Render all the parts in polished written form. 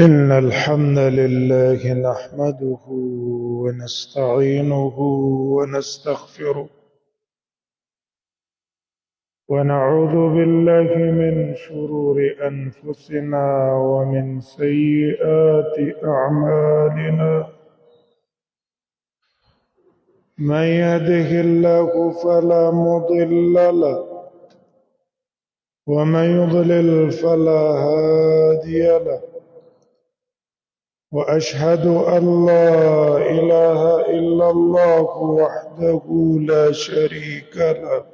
إن الحمد لله نحمده ونستعينه ونستغفره ونعوذ بالله من شرور أنفسنا ومن سيئات أعمالنا من يهده الله فلا مضل له ومن يضلل فلا هادي له وأشهد أن لا إله إلا الله وحده لا شريك له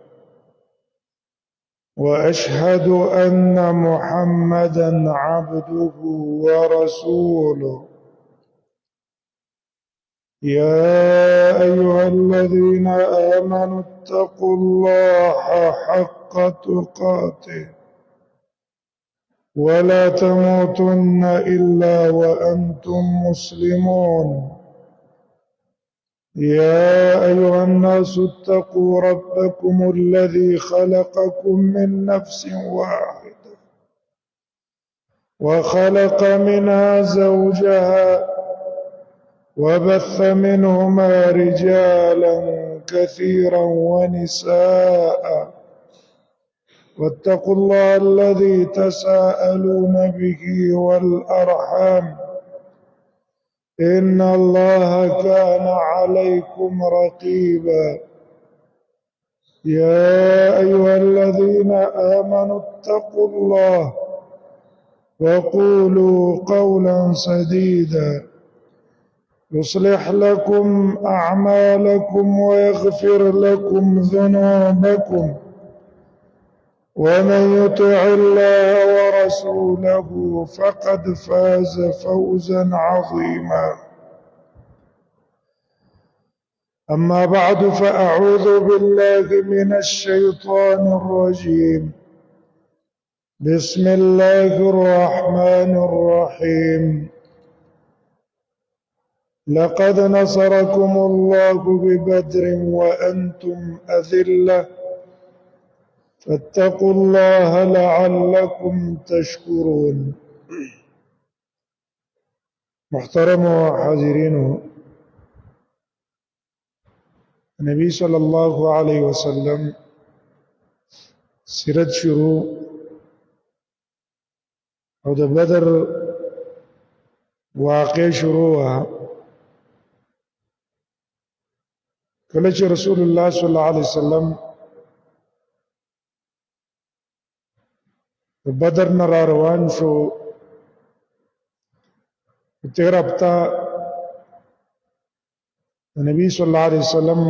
وأشهد أن محمدا عبده ورسوله يا أيها الذين آمنوا اتقوا الله حق تقاته ولا تموتن إلا وأنتم مسلمون يا أيها الناس اتقوا ربكم الذي خلقكم من نفس واحدة وخلق منها زوجها وبث منهما رجالا كثيرا ونساء واتقوا الله الذي تساءلون به والأرحام إن الله كان عليكم رقيبا يا أيها الذين آمنوا اتقوا الله وقولوا قولا سديدا يصلح لكم أعمالكم ويغفر لكم ذنوبكم ومن يطع الله ورسوله فقد فاز فوزا عظيما أما بعد فأعوذ بالله من الشيطان الرجيم بسم الله الرحمن الرحيم لقد نصركم الله ببدر وأنتم أذلة فاتقوا الله لعلكم تشكرون. محترم حاضرین، نبی صلی اللہ علیہ وسلم سیرت شروع او د بدر واقع شروع کله چې رسول الله صلی الله علیه وسلم بدر نه را روان شو، تیر هفته نبی صلی الله علیه وسلم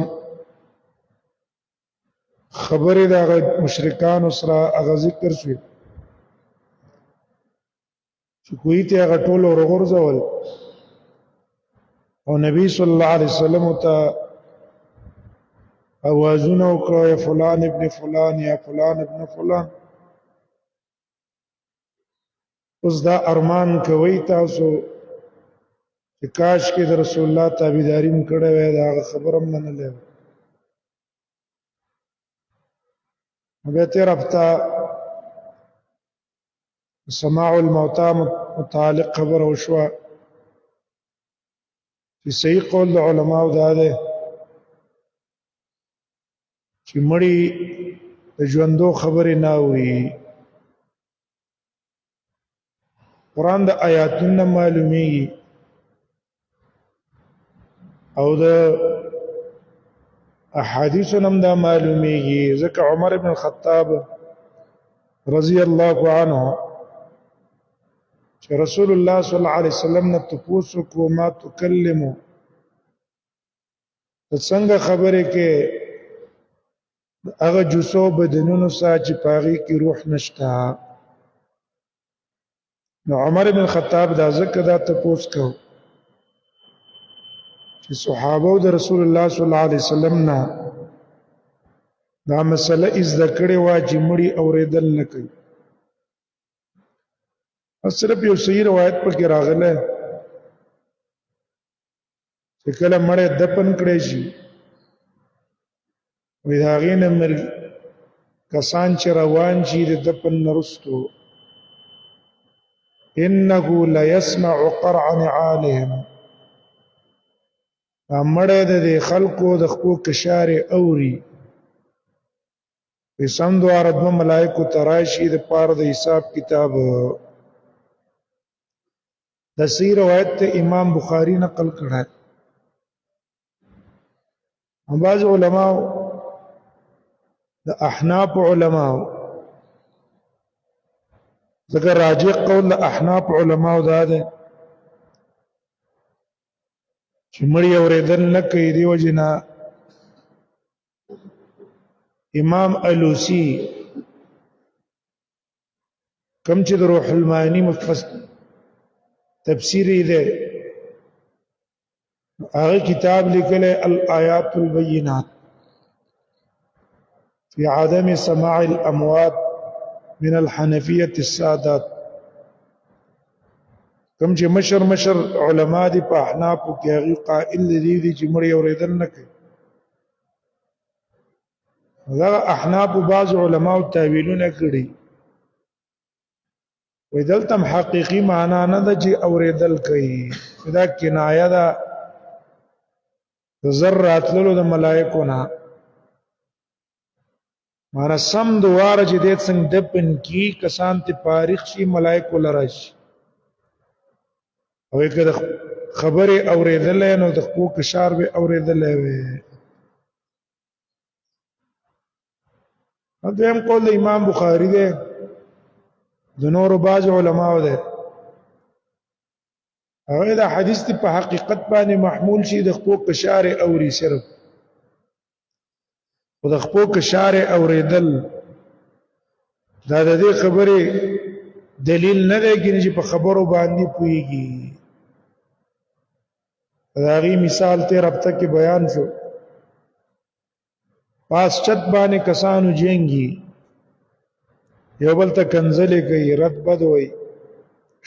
خبرې د مشرکانو سره هغه ذکر شوی چې کوی ته هغه ټول ورغورځول او نبی صلی الله علیه وسلم ته اوازونه وکړه، یا فلان ابن فلان یا فلان ابن فلان. اوس دا ارمان کوي تاسو چې کاش کې د رسول الله تابعداري م کړې وای، دا خبره م منلې وای. بیا تیر هفته سماع الموتى متعلق خبره وشوه چې صحیح قول د علماو دا دی چې مړی د ژوندو خبرې نه اوري. قرآن د آیاتونه معلومیږي او د احادیثو نم دا معلومیږي، ځکه عمر بن الخطاب رضی الله عنه چې رسول الله صلی الله علیه وسلم نه تپوس وکړو ما تکلمو ته څنګه خبرې کې هغه جسو بدنونو سره چې پاغي کې روح نشته. نو عمر بن الخطاب دا ځکه دا تپوس کو چې صحابه د رسول الله صلی الله علیه وسلم نه دا مسله از ذکرې وا چې مړی اوریدل نه کوي. صرف یو صحیح روایت پکې راغله چې کله مړی دفن کړی شي وی د هغې نه کسان چې روان شي د دفن نرستو انه ليسمع قرع نعالهم مړه د خلقو د خپو کشار اوري په سم دوار د ملائکه تراشی د پاره د حساب کتاب د سی روایت ته امام بخاری نقل کړه بعض علماء د احناف علماء ذکر راجح قول د احناف علماء دا ده چې مړی اورېدل نه کوي دی وجنا امام الوسی کم چې د روح المانی مفسر تفسیری ده هغه کتاب لیکل الآیات البینات فی عدم سماع الاموات من الحنفیة السادات کم چې مشر علما دي په احناف کې هغه قائل دي چې مړی اورېدل نه کوي دا احناف بعض علما تاویلونه کړي وې دلته حقيقي معنا نه ده چې اوریدل کوي دا کنایه ده ذرات لولو د ملائکو نه مارا سم دوار چې دې څنګه دپن کی کسان ته فارغ شي ملائکو لرش او کله خبره اوریدل نو د خو کشار به اوریدل وي دویم قول د امام بخاری ده د نور باز علماء ده هغه دا حدیث په حقیقت باندې محمول شي د خپل کشار اوري صرف او د خپل کشار اوریدل دا د دې خبره دلیل نه دی چې په خبرو باندې پويږي دا غي مثال ته رابطه کې بیان شو پاس چت باندې کسانو جنگي یو بل ته کنزلې کوي رد بد وای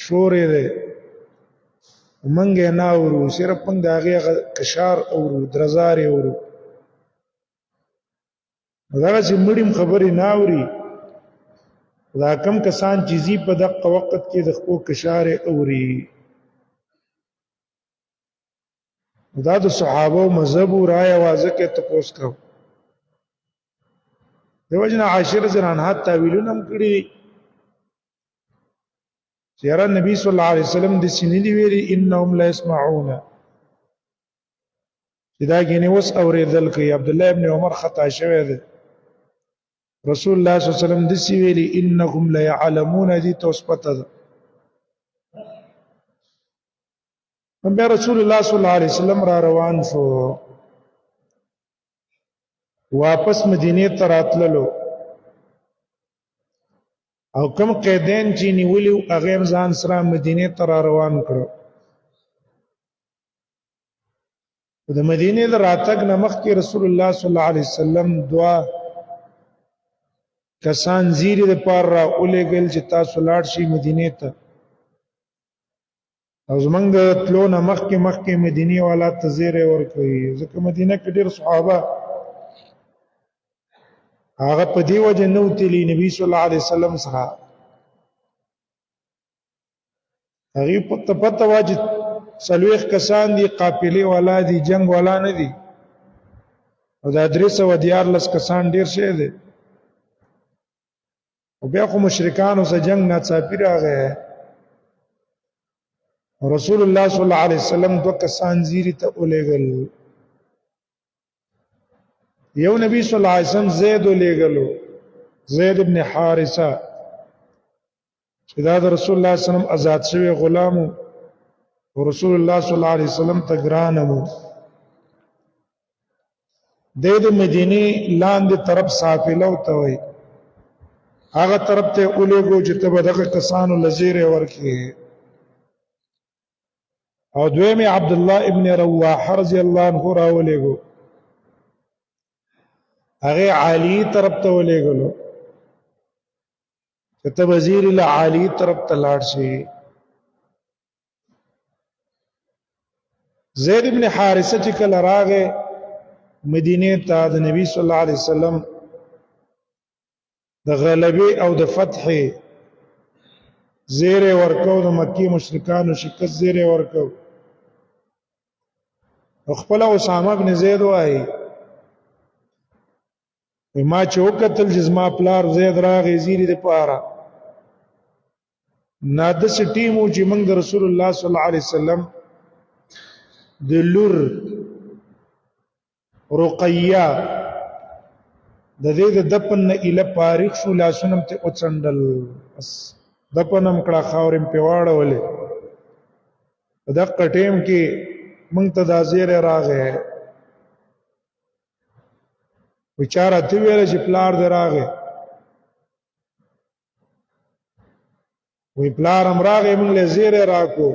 شورې ده منګه نه ورو صرف پنګ داغه کشار اورو درزار اورو دا چې مړیم خبرې نه اوري دا کم کسان چیزی په دغه وخت کې د خپل کشار اوري دا د صحابه او مذهب او رائے واځه کې تپوس کړو دیو جن عاشر زرانات تاویلونه هم کړی چیرې نبی صلی الله علیه وسلم د سینې دی ویلي انهم لا يسمعون دا غنی وس اوریدل کوي عبد الله ابن عمر خطا شوی دی رسول الله صلی الله علیه وسلم د سی ویلي انهم لا يعلمون دي توسپته بیا رسول الله صلی الله علیه وسلم را روان شو واپس مدینه ته راتللو او کوم قیدین چې نیولیو هغه ځان سره مدینه ته را روان کړو د مدینه د راتګ نمخ کې رسول الله صلی الله علیه وسلم دعا کسان زیری د پار را اولېګل چې تاسو لاړ شي مدینه ته او زمنګ د تلو نمخ کې مدینه والا تزیره ورکوي ځکه مدینه کې ډېر صحابه هغه په دی وجه نو تلی نبی صلی الله علیه وسلم سره هغه پته واجب سلوخ کسان دي قافلې والا دي جنگ والا نه دي او دا درې سو دیار لس کسان ډیر شه دي او بیا خو مشرکان او جنگ نه څاپی راغی رسول الله صلی الله علیه وسلم دو کسان زیری ته اولېګل یو نبی صلی الله علیه وسلم زید ولېګلو زید ابن حارثه چې دا د رسول الله صلی الله علیه وسلم آزاد شوی غلام او رسول الله صلی الله علیه وسلم ته ګرانمو د مدینه لاندې طرف صافله ته وای هغه طرف ته اولېګو چې ته به دغه کسانو لزیره ورکې او دویمه عبد الله ابن رواحه رضی الله عنه راولېګو هغه عالی طرف ته ولېګلو چې ته وزیر له عالی طرف ته لاړ شي زید ابن حارثه چې کله راغې مدینه ته د نبی صلی الله علیه وسلم د غلبې او د فتح زیره ورکو، د مکی مشرکانو شکست زیره ورکو. خپل اسامه بن زید وایي ما چې وکتل چې زما پلار زید راغی زیری د پاره ناده سټیمو چې موږ د رسول الله صلی الله علیه وسلم د لور رقیہ د دې د دپن نه اله پاریخ شو، لاسونم ته اوڅندل، بس دپنم کړه خاورم په واړولې. په دغه ټیم کې موږ ته دا زیری راغی، بیچاره ته ویل چې پلار دې راغی، وی پلار هم راغی موږ له زیری راکو.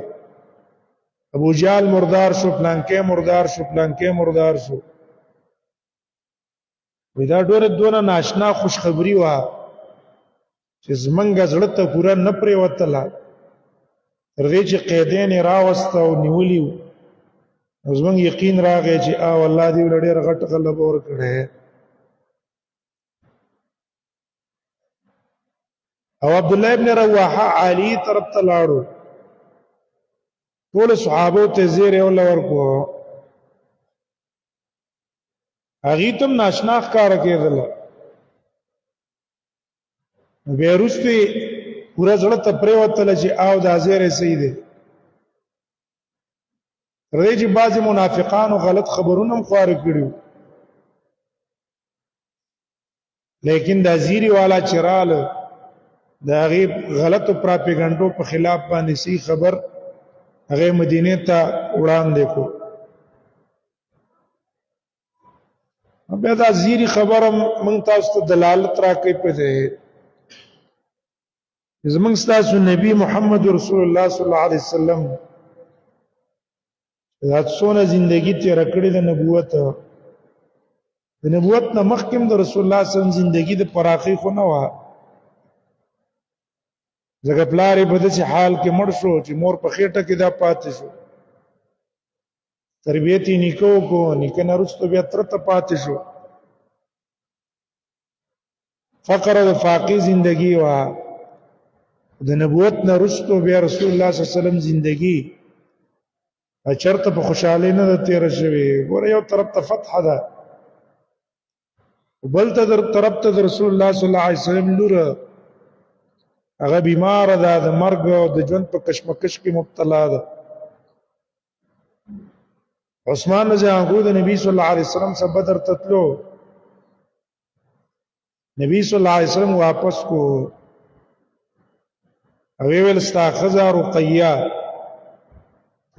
ابو جهل مردار شو، پلانکې مردار شو، پلانکې مردار شو. وی دا دونه ناشنا خوشخبری وه چې زمونږ زړه ته پوره نه پرېوتله، تر دې چې قیدین یې راوسته او نیولي وو. او زمونږ یقین راغی چې والله دې له ډېره غټه غلبه ورکړې. او عبدالله ابن رواحه عالی طرف ته لاړو، ټول صحابو ته زیری ولا ورکو، هغې ته هم ناشنا ښکاره کېدله. بیا وروسته پوره زړه ته پرېوتله چې دا زیری صحیح دی. تر دې چې بعضې منافقانو غلط خبرونه هم خواره کړي، لیکن دا زیری والا چې راله د هغې غلطو پراپیګنډو په خلاف باندې صحیح خبر هغې مدینې ته وړاندې کو. بیا دا زیری خبره موږ تاسو ته دلالت راکوي په دې زمونږ ستاسو نبی محمد رسول الله صلی الله علیه وسلم دا څونه زندگی تیره کړې د نبوت، د نبوت نه مخکې د رسول الله صلی الله علیه وسلم زندگی د پراخۍ خو نه وه. ځکه پلار یې په داسې حال کې مړ شو چې مور په خېټه کې دا پاتې شو، تربیت یې نیکه وکړو، نیکه نه وروسته بیا تره ته پاتې شو. فقر او فاقې زندگی وه. د نبوت نه وروسته بیا رسول الله صلی الله علیه وسلم زندگی چرته په خوشحالۍ نه ده تېره شوې. ګوره یو طرف ته فتح ده، بل طرف ته د رسول الله صلی الله علیه وسلم لور هغه بیماره ده، د مرګ او د ژوند په کشمکش کې مبتلا ده. عثمان رضی الله عنه د نبی صلی الله علیه وسلم سره بدر ته تلو، نبی صلی الله علیه وسلم واپس کو او ویل ستا ښځه رقیہ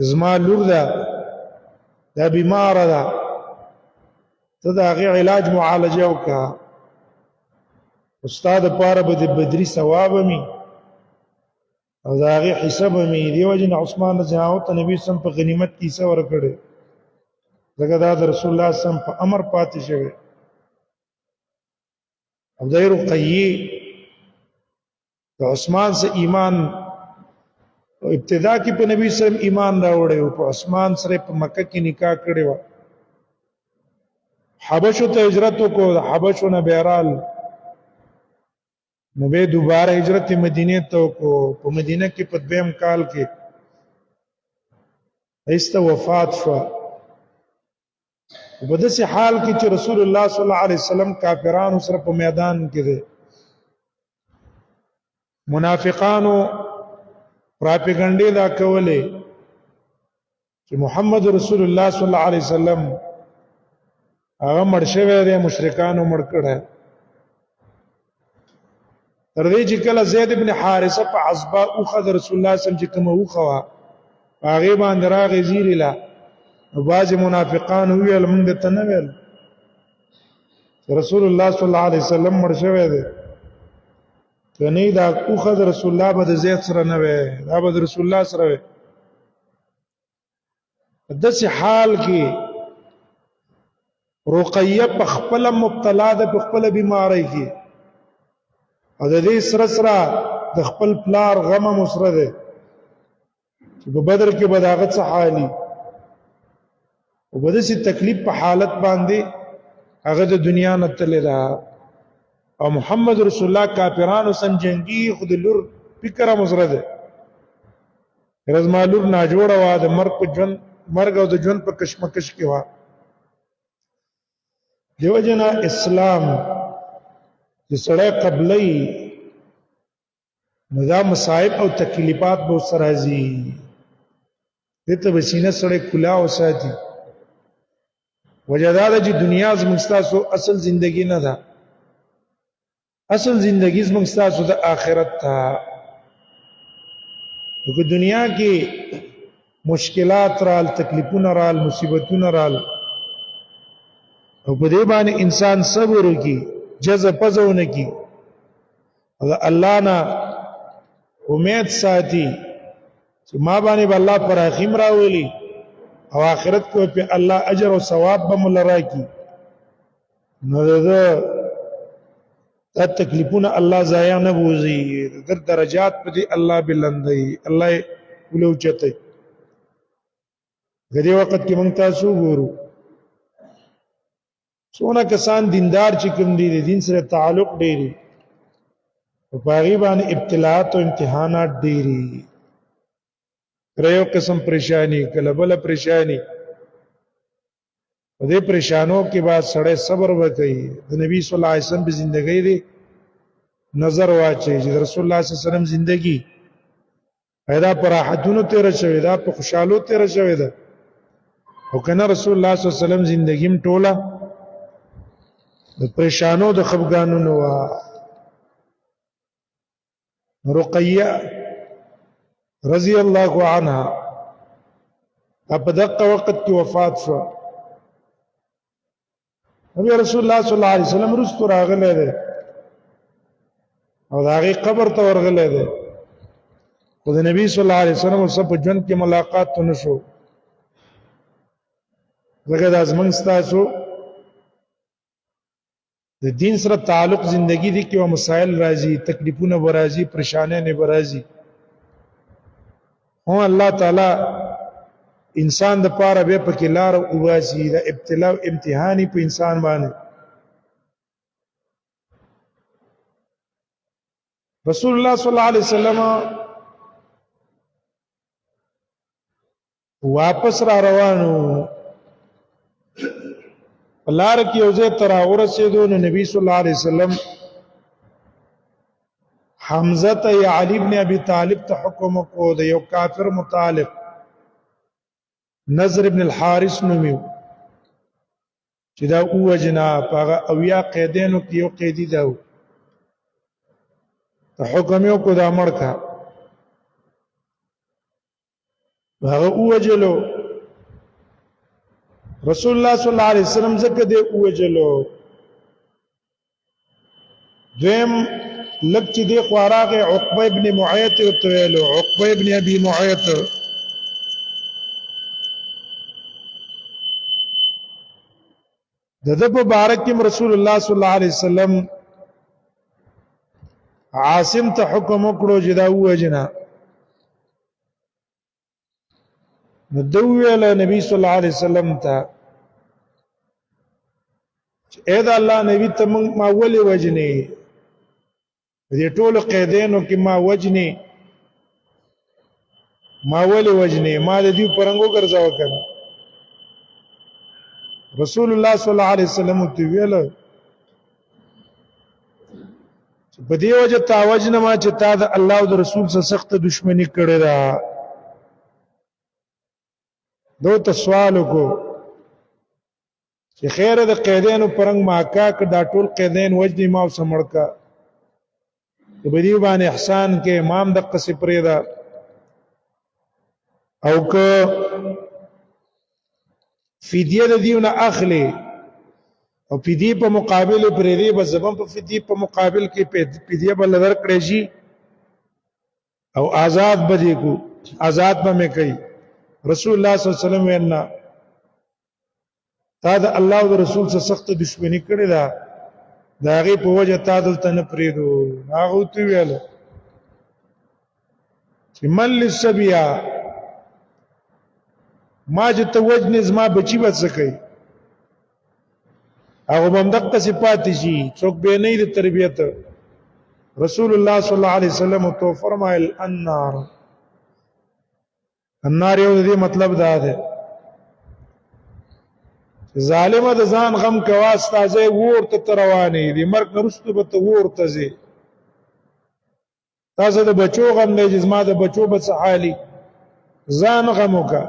زما لور ده، دا بیماره ده، ته د هغې علاج معالجه وکړه، ستا دپاره به د بدري ثواب مي او د هغې حصه به مي. دې وجې نه عثمان رضی الله عنه ته نبي صلی په غنیمت کې حصه ورکړې، ځکه دا د رسول الله صلی الله علیه وسلم په امر پاتې شوی. او د رقیې د عثمان سره ایمان ابتدا کې په نبی صلی الله علیه وسلم ایمان راوړی او په عثمان سره په مکه کې نکاح کړی و. حبشو ته هجرت وکړو، د حبشو نه بیا رال، نو بیا دوباره هجرت مدینې ته وکړو. په مدینه کې په 2م کال کې ایسته وفات شوه. په داسې حال کې چې رسول الله صلی الله علیه وسلم کافرانو سره په میدان کې دی، منافقانو پراپیګنډې دا کولې چې محمد رسول الله صلی الله علیه وسلم هغه مړ شوی دی، مشرکانو مړ کړی. تر دې چې کله زید ابن حارثه په عصبه اوښه د رسول الله صلی الله علیه وسلم چې کومه اوښه وه په هغې باندې راغی زیرې له، نو بعضې منافقان وویل موږ درته نه ویل چې رسول الله صلی الله علیه وسلم مړ شوی دی، که نه دا اوښه د رسول الله به د زید سره نه وی، دا به د رسول الله سره وی. په داسې حال کې رقیه په خپله مبتلا ده، په خپله بیماری کې، او د دې سره سره د خپل پلار غم هم سره دی چې په بدر کې به د هغه څه حالي، او په داسې تکلیف په حالت باندې هغه د دنیا نه تللی ده. او محمد رسول الله کافرانو سم جنگي خود لور فکر مزره ده رزما لور نا جوړه وا د مرګ او د ژوند په کشمکش کې وا دیو جنا اسلام چې سړی قبلې نو دا مصائب او تکلیفات به سره راځي دته وسینه سړی کلا او ساتي وجداد چې دنیا زمستاسو اصل زندگی نه ده اصل زندگی زمستاسو د آخرت ته دغه دنیا کې مشکلات رال تکلیفونه رال مصیبتونه رال او په دې باندې انسان صبر وکي جذب پزونه کی او الله نه امید ساتي چې ما باندې الله پر اخیم راولي او آخرت کو په الله اجر او ثواب به مل راکي نو دا تکلیفونه الله ضایع نه بوزي در درجات په دې الله بلندي الله ولوچته غدي وخت کې مونږ تاسو ګورو څونه کسان دیندار چې کوم دي دین سره تعلق ډېری او باغی باندې ابتلاات او امتحانات ډېری یو قسم پریشانی کله بل پریشانی په دې پریشانو کې بعد سړی صبر وکړي د نبی صلی الله علیه وسلم په ژوندۍ دی نظر واچي چې رسول الله صلی الله علیه وسلم ژوندۍ پیدا پر راحتونو تیر شوی دا په خوشحالو تیر شوی دا او کنه رسول الله صلی الله علیه وسلم ژوندۍ ټوله د پریشانو د خفګانو نو رقیہ رضی الله عنها په دغه وخت کې وفات شو نبی رسول الله صلی الله علیه وسلم رستو راغله ده او داغه قبر ته ورغله ده خو د نبی صلی الله علیه وسلم سره په ژوند کې ملاقات نشو زګه د ازمن ستاسو د دین سره تعلق زندگی دي کې او مسائل راځي تکلیفونه ورازي پریشانه نه ورازي هو الله تعالی انسان د پاره به پکې لار او واسي د ابتلا او امتحاني په انسان باندې رسول الله صلی الله علیه وسلم واپس را روانو لار کې اوځه تر اورسېدو نو نبی صلی الله علیه وسلم حمزه ته علی ابن ابي طالب ته حکم کو د یو کافر مطالب نظر ابن الحارث نومیو چې دا اوجنا پاغه او یا قیدینو کې یو قیدی دا ته حکم یو کو دا مړ کا هغه اوجلو رسول الله صلی الله علیه وسلم زکه دی اوجلو دیم لک چې دی خواراغه عقبه ابن معیط ته ویلو عقبه ابن ابي معیط دغه مبارک رسول الله صلی الله علیه وسلم عاصم ته حکم وکړو چې دا وجنا نو دوی له نبی صلی الله علیه وسلم ته اې دا الله نبی ته ما ولي وجني دې ټول قیدینو کې ما وجني ما ولي وجني ما دې پرنګو ګرځاو کړ رسول الله صلی الله علیه وسلم ته ویل په دې وجه تاوجنه ما چې تا د الله او د رسول سره سخت دښمنی کړې ده دوته سوال کو چې خیر د قیدینو پرنګ ماکا ک دا ټول قیدین وجدي ما سمړکا په دې باندې احسان کې امام د قصې پرې دا او که فدیه د دیونه اخلي او فدیه په مقابل پرې دی به زبم په فدیه په مقابل کې فدیه بل درکړې شي او آزاد بدی کو آزاد به مې کوي رسول الله صلی الله علیه وسلم وینا تا د الله او رسول سره سخت دښمنی کړې ده دا غي په وجه تا دلته نه پریدو هغه ته ویل چې مل السبیا ما چې توجنز ما بچی بچ سکے هغه هم دقه صفات شي څوک به نه د تربیت رسول الله صلی الله علیه وسلم تو فرمایل النار یو دې مطلب دا ده ظالم د ځان غم کوا استازه ورته تروانې دي مرګ نرسته به ته ورته زی تاسو د بچو غم نه جسمه د بچو په حالي ځان غم وکا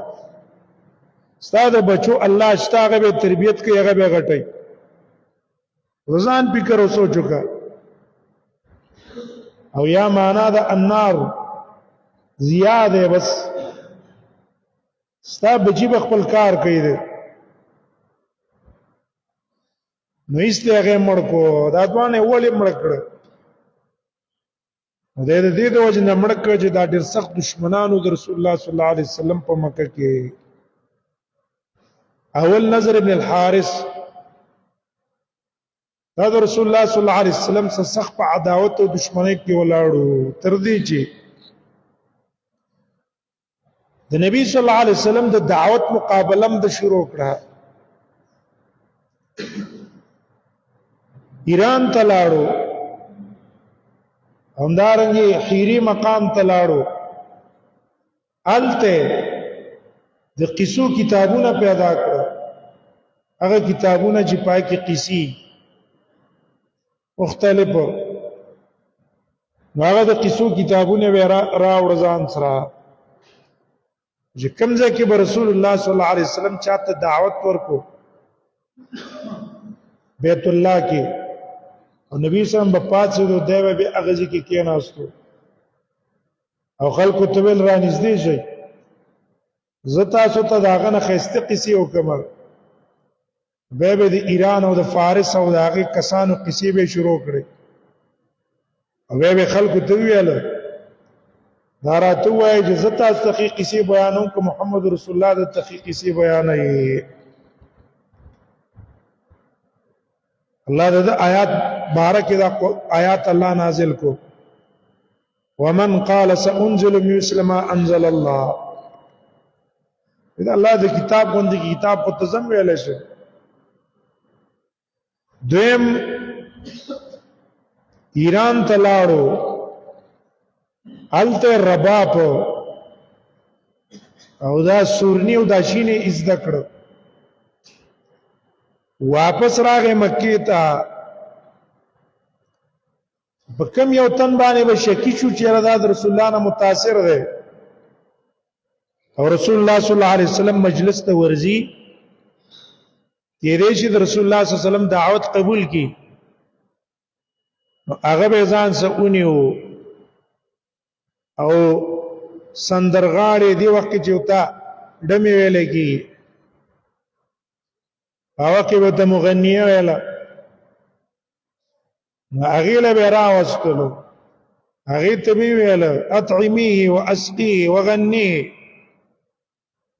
استاد بچو الله اشتاغه به تربیت کوي هغه به غټي ځان فکر او سوچ وکا او یا معنا د النار زیاده بس ستا بچی خپل کار کوي دي نو ایسته هغه مړ کو دا ځوانه ولې مړ کړ د دې د وجه نه مړ کړ چې دا ډېر سخت دشمنانو د رسول الله صلی الله علیه وسلم په مکه کې اول نظر ابن الحارث دا د رسول الله صلی الله علیه وسلم سره سخت په عداوت او دشمنی کې ولاړو تر دې چې د نبی صلی الله علیه وسلم د دعوت مقابله د شروع کړه ایران ته لاړو همدارنګه حیری مقام ته لاړو الته د قصو کتابونه پیدا کړو هغه کتابونه چې پای کې قصې مختلف هغه د قصو کتابونه راوړ ځان سره چې کومځه کې به رسول الله صلی الله علیه وسلم چاته دعوت ورکو بیت الله کې او نبی صلی الله علیه وسلم په پاتې دوه دیوه به اغازي کې کېناستو او خلکو ته ویل را نږدې شي زتا سو ته داغه نه خسته قصې وکم به د ایران او د فارس او داغه کسانو قصې به شروع کړي او به خلکو ته ویل دا راته وایي چې زتا تحقیق قصې بیانوم کو محمد رسول الله د تحقیق قصې بیانوي الله د آیات بارک دا آیات الله نازل کو ومن قال سانزل مثل ما انزل الله اذا الله د کتاب باندې کتاب په تزم ویل شي دویم ایران ته لاړو الته رباب او دا سورنی او دا شینه از دکړو واپس راغې مکې ته په کوم یو تن باندې به شکی شو چې رضا رسول الله نه متاثر دی او رسول الله صلی الله علیه وسلم مجلس ته ورځي تیرې شي د رسول الله صلی الله علیه وسلم دعوت قبول کی هغه به ځان سونیو او سندرغاړي دی وخت چې وتا ډمې ویلې کی هغه کې به ته مغنیه ویله هغې له به راوستلو هغې ته به ویله اطعمیه واسقیه وغنیه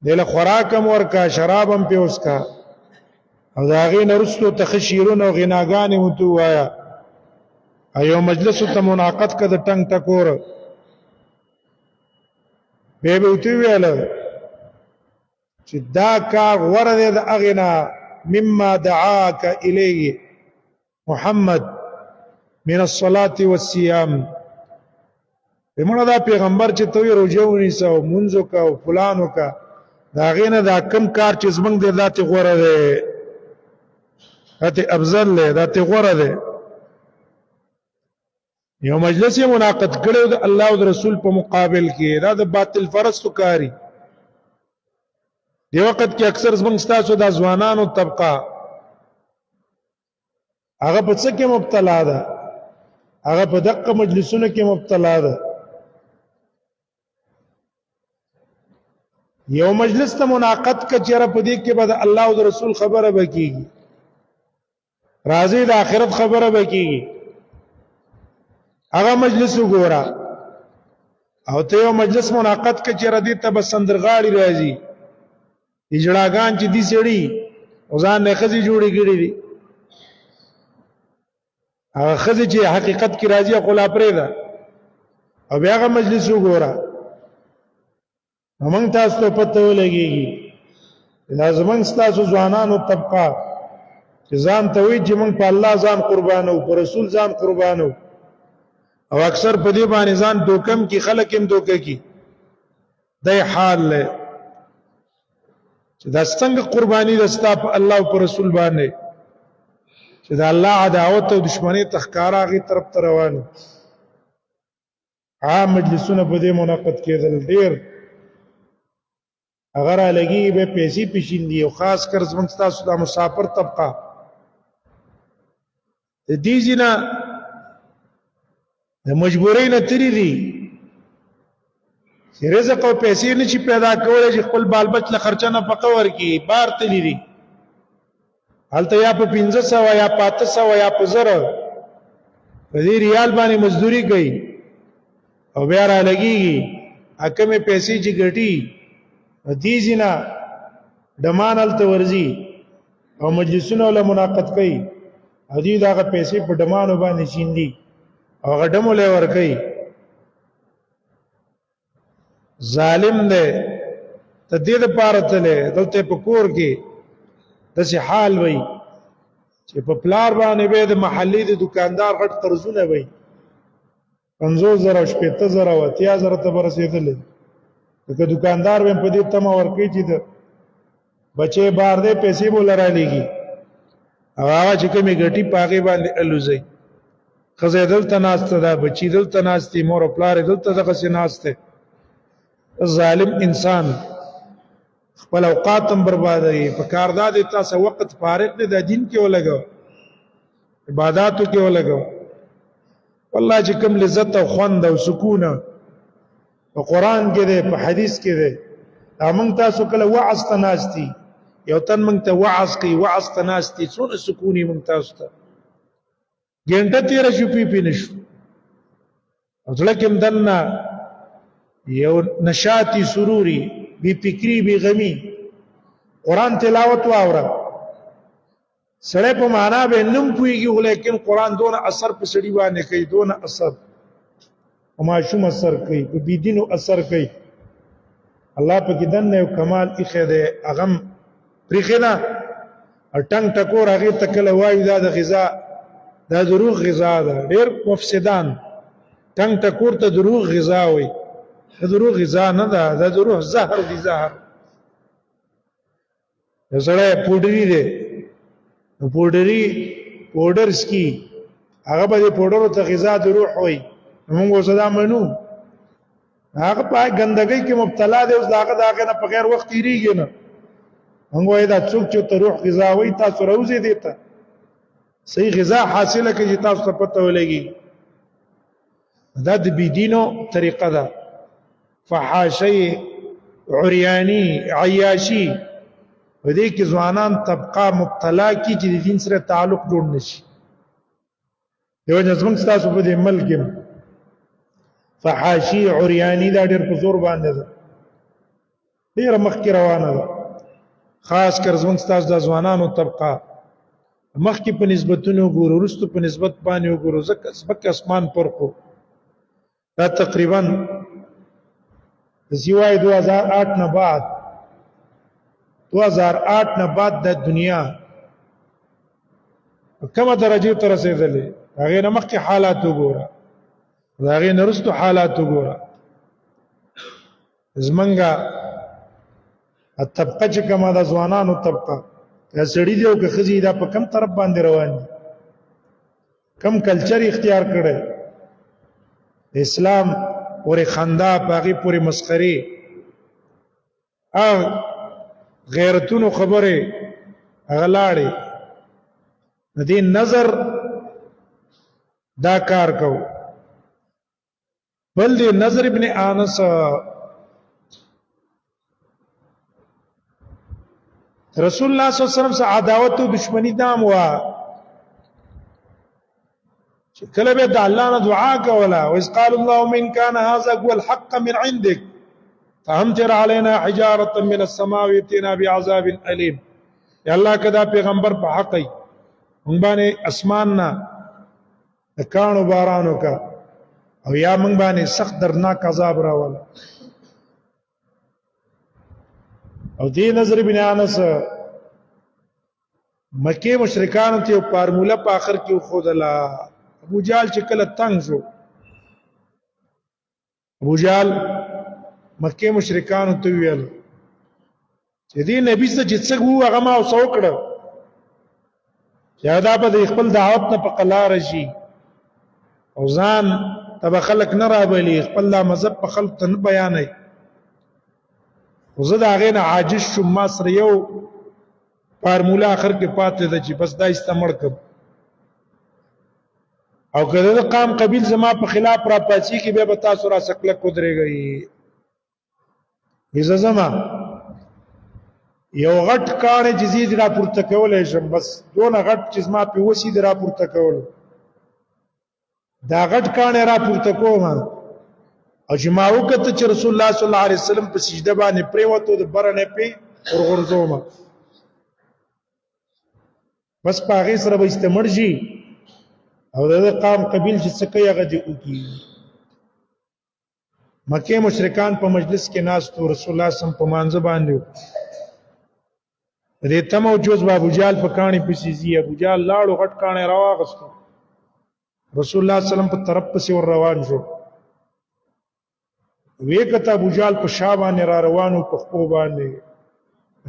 دی له خوراک هم ورکه شراب هم پې وڅکه او د هغې نه وروستو ته ښه شعرونه او غناګانې ورته ووایه او یو مجلسو ته منعقد که د ټنګ ټکور بیا به ورته وویله چې دا کار غوره دی د هغې نه مما دعاك إليه محمد من الصلاة والصيام بمړه دا پیغمبر چې توي روزه ونیسو منځو کا او فلانو کا دا غینه دا کم کار چې زمنګ د ذات غوړه ده ته افضل له ذات غوړه ده یو مجلس یې منعقد کړو د الله او رسول په مقابل کې دا د باطل فرستو کاری دی وخت کې اکثر زمنګ ستاسو د ځوانانو طبقه هغه په څه کې مبتلا ده هغه په دغه مجلسونو کې مبتلا ده یو مجلس ته منعقد ک چیرې په دې کې به د الله او رسول خبره وکړي راځي د آخرت خبره وکړي هغه مجلس وګوره او ته یو مجلس منعقد ک چیرې دې ته بسندرغاړي راځي اجړاګان چې دي سړي ځان نه خزي جوړي کړي دي هغه خزي چې حقیقت کې راځي خلا پرې ده او بیا هغه مجلس وګوره موږ تاسو ته پته ولګيږي دا زمونږ تاسو ځوانانو طبقه چې ځان ته وایي چې موږ په الله ځان قربانو، په رسول ځان قربانو، او اکثر په دې باندې ځان دوکم کی، خلک هم دوکه کی. دای حال له چې دا څنګه قرباني دستا په الله او په رسول باندې چې دا الله عداوت او دشمنی تخکارا غي طرف ته روانو. عام مجلسونه په دې منعقد کېدل، ډیر اگر لګي به پیسې پېښیندي، او خاص کر زموږ تاسو د مسافر طبقه د دې ځنا د مجبورۍ نه تری دي چې رزق او پیسې نشي پیدا کولای چې خپل بال بچ له خرچه نه پکه ورکی، بار تللی دي هلته یا په 1500 یا 500 یا په 1000 په دې ریال باندې مزدوري کوي، او بیا را لګيږي حکمه پیسې چې ګټي دې ځنا دمان هلته ورزي او مجلسونه له منعقد کوي، او دې داغه پیسې په دمانو باندې چیندي او غډمو له ور کوي. ظالم دی ته دې لپاره تله دلته په کور کې داسې حال وي چې په پلار باندې به د محلي د دکاندار غټ قرضونه وي 50,000 شپېته او 80,000 ته برسېدلې، که دکاندار به په دې تمه ورکړي چې د بچي بار دې پیسې بوله را لېږي، او هغه چې کومې ګټي پاغې باندې الوزي. ښځه دلته ناسته ده، بچي دلته ناستي، مور او پلار دلته دغسې ناسته. ظالم انسان خپل اوقات هم بربادوي. په کار دا دی تاسو وخت فارغ دی د دین کې ولګو، عبادتو کې ولګو. والله چې کوم لذت او خوند او سکون په قران کې دی، په حدیث کې دی. موږ تاسو کله وعظ ته ناستي، یو تن موږ ته وعظ کوي، وعظ ته ناستي، څونه سکونی موږ تاسو ته ګنټه تیره شو پی نشو، او ځکه کوم دنه یو نشاطی سروري بی فکری بی غمی قرآن تلاوت واوره. سړی په معنا به نم پوهیږي، لیکن قرآن دون اثر په سړي باندې کوي، دون اثر په ماشوم اثر کوي، په بيدینو اثر کوي. الله په کې دنه یو کمال اخی دی، اغم پرېښې ده ټنګ ټکور هغې ته کله وایي دا د غذا دا د روح غذا ده. ډېر مفسدان ټنګ ټکور ته د روح غذا وایي، دا د روح غذا نه ده، دا د روح زهر دی، زهر. یو سړی پوډري دی، پوډر سکي، هغه به د پوډرو ته غذا د روح وایي، موږ اوس دا منو. هغه په ګندګۍ کې مبتلا دی، اوس داغه نه په غیر وخت تېرېږي نه. موږ وایو دا څوک چې ته روح غذا وایي تاسو راوځئ دې ته صحیح غذا حاصله کړئ چې تاسو ته پته ولګي. دا د بيدینو طریقه ده. فحاشي عریانی عیاشی په دې کې ځوانان طبقه مبتلا کی چې د دین سره تعلق جوړ نشي. یو ځم تاسو په دې ملک فحاشي عریانی دا ډېر په زور باندې ده، ډېر مخکې روانه ده. خاص کر زموږ تاسو د ځوانانو طبقه مخکې په نسبتونو وګورو، وروستو په نسبت باندې وګورو، ځکه سبک اسمان فرقو. دا تقریبا سوای 2008 نه بعد 2008 نه بعد د دنیا کومه درجه ته رسیدلې، هغه نه مخکې حالات وګوره، هغه نه وروستو حالات وګوره. زمونږه طبقه چې کومه د ځوانانو طبقه که سړي دی او که ښځې دا په کم طرف باندې روان دي، کم کلچر اختیار کړی اسلام پورې خندا، په هغې پورې مسخرې، غیرتونو خبرې هغه لاړې. د دې نظر دا کار کو. بل دی نظر ابن انس رسول الله صلی الله علیه وسلم سره عداوت او دشمنی دام وا چې کله به د الله نه دعا کوله، او اذ قال اللهم ان كان هذا هو الحق من عندك فامطر علينا حجاره من السماء واتنا بعذاب اليم. یا الله کدا پیغمبر په حق ای مونږ باندې اسمان نه د کانو بارانو کا، او یا مونږ باندې سخت درناک عذاب راوله. او دې نظر ابن انس مکه مشرکانو ته فارموله په اخر کې خودلا ابو جال چې کله تنگ شو ابو جال مکه مشرکانو ته ویل چې دې نبی څه چې څه وو هغه ما اوسو کړ یا دا به خپل دعوت نه په قلار شي او ځان تب خلق نه رابلی خپل مذهب په خلق ته نه بیانای خو زه دا غینه عاجز شوم ما سره یو فارموله اخر کې پاتې ده چې بس دا استعمال کړ او کله د قام قبیل زما په خلاف را پاتې کې به تاسو را سکله کودريږي اذا زما یو غټ کار جزید را پورته کولای شم بس دونه غټ چې ما په وسی را پورته کول دا غټ کار را پورته کوم او چې ما وکړه چې رسول الله صلی الله علیه وسلم په سجده باندې پریوته د برنه په ورغورځوم بس پاغه سره به استمر شي او د قام قبیل چې څه کوي هغه دی وکي مکه مشرکان په مجلس کې ناس تو رسول الله صم په مانځ باندې دې تم او جوز ابو جال په کانی پسې زی ابو جال لاړو غټ کانی راواغستو رسول الله صلی الله علیه وسلم په طرف پسې ور روان شو وی کته ابو جال په شا باندې را روانو په خپل باندې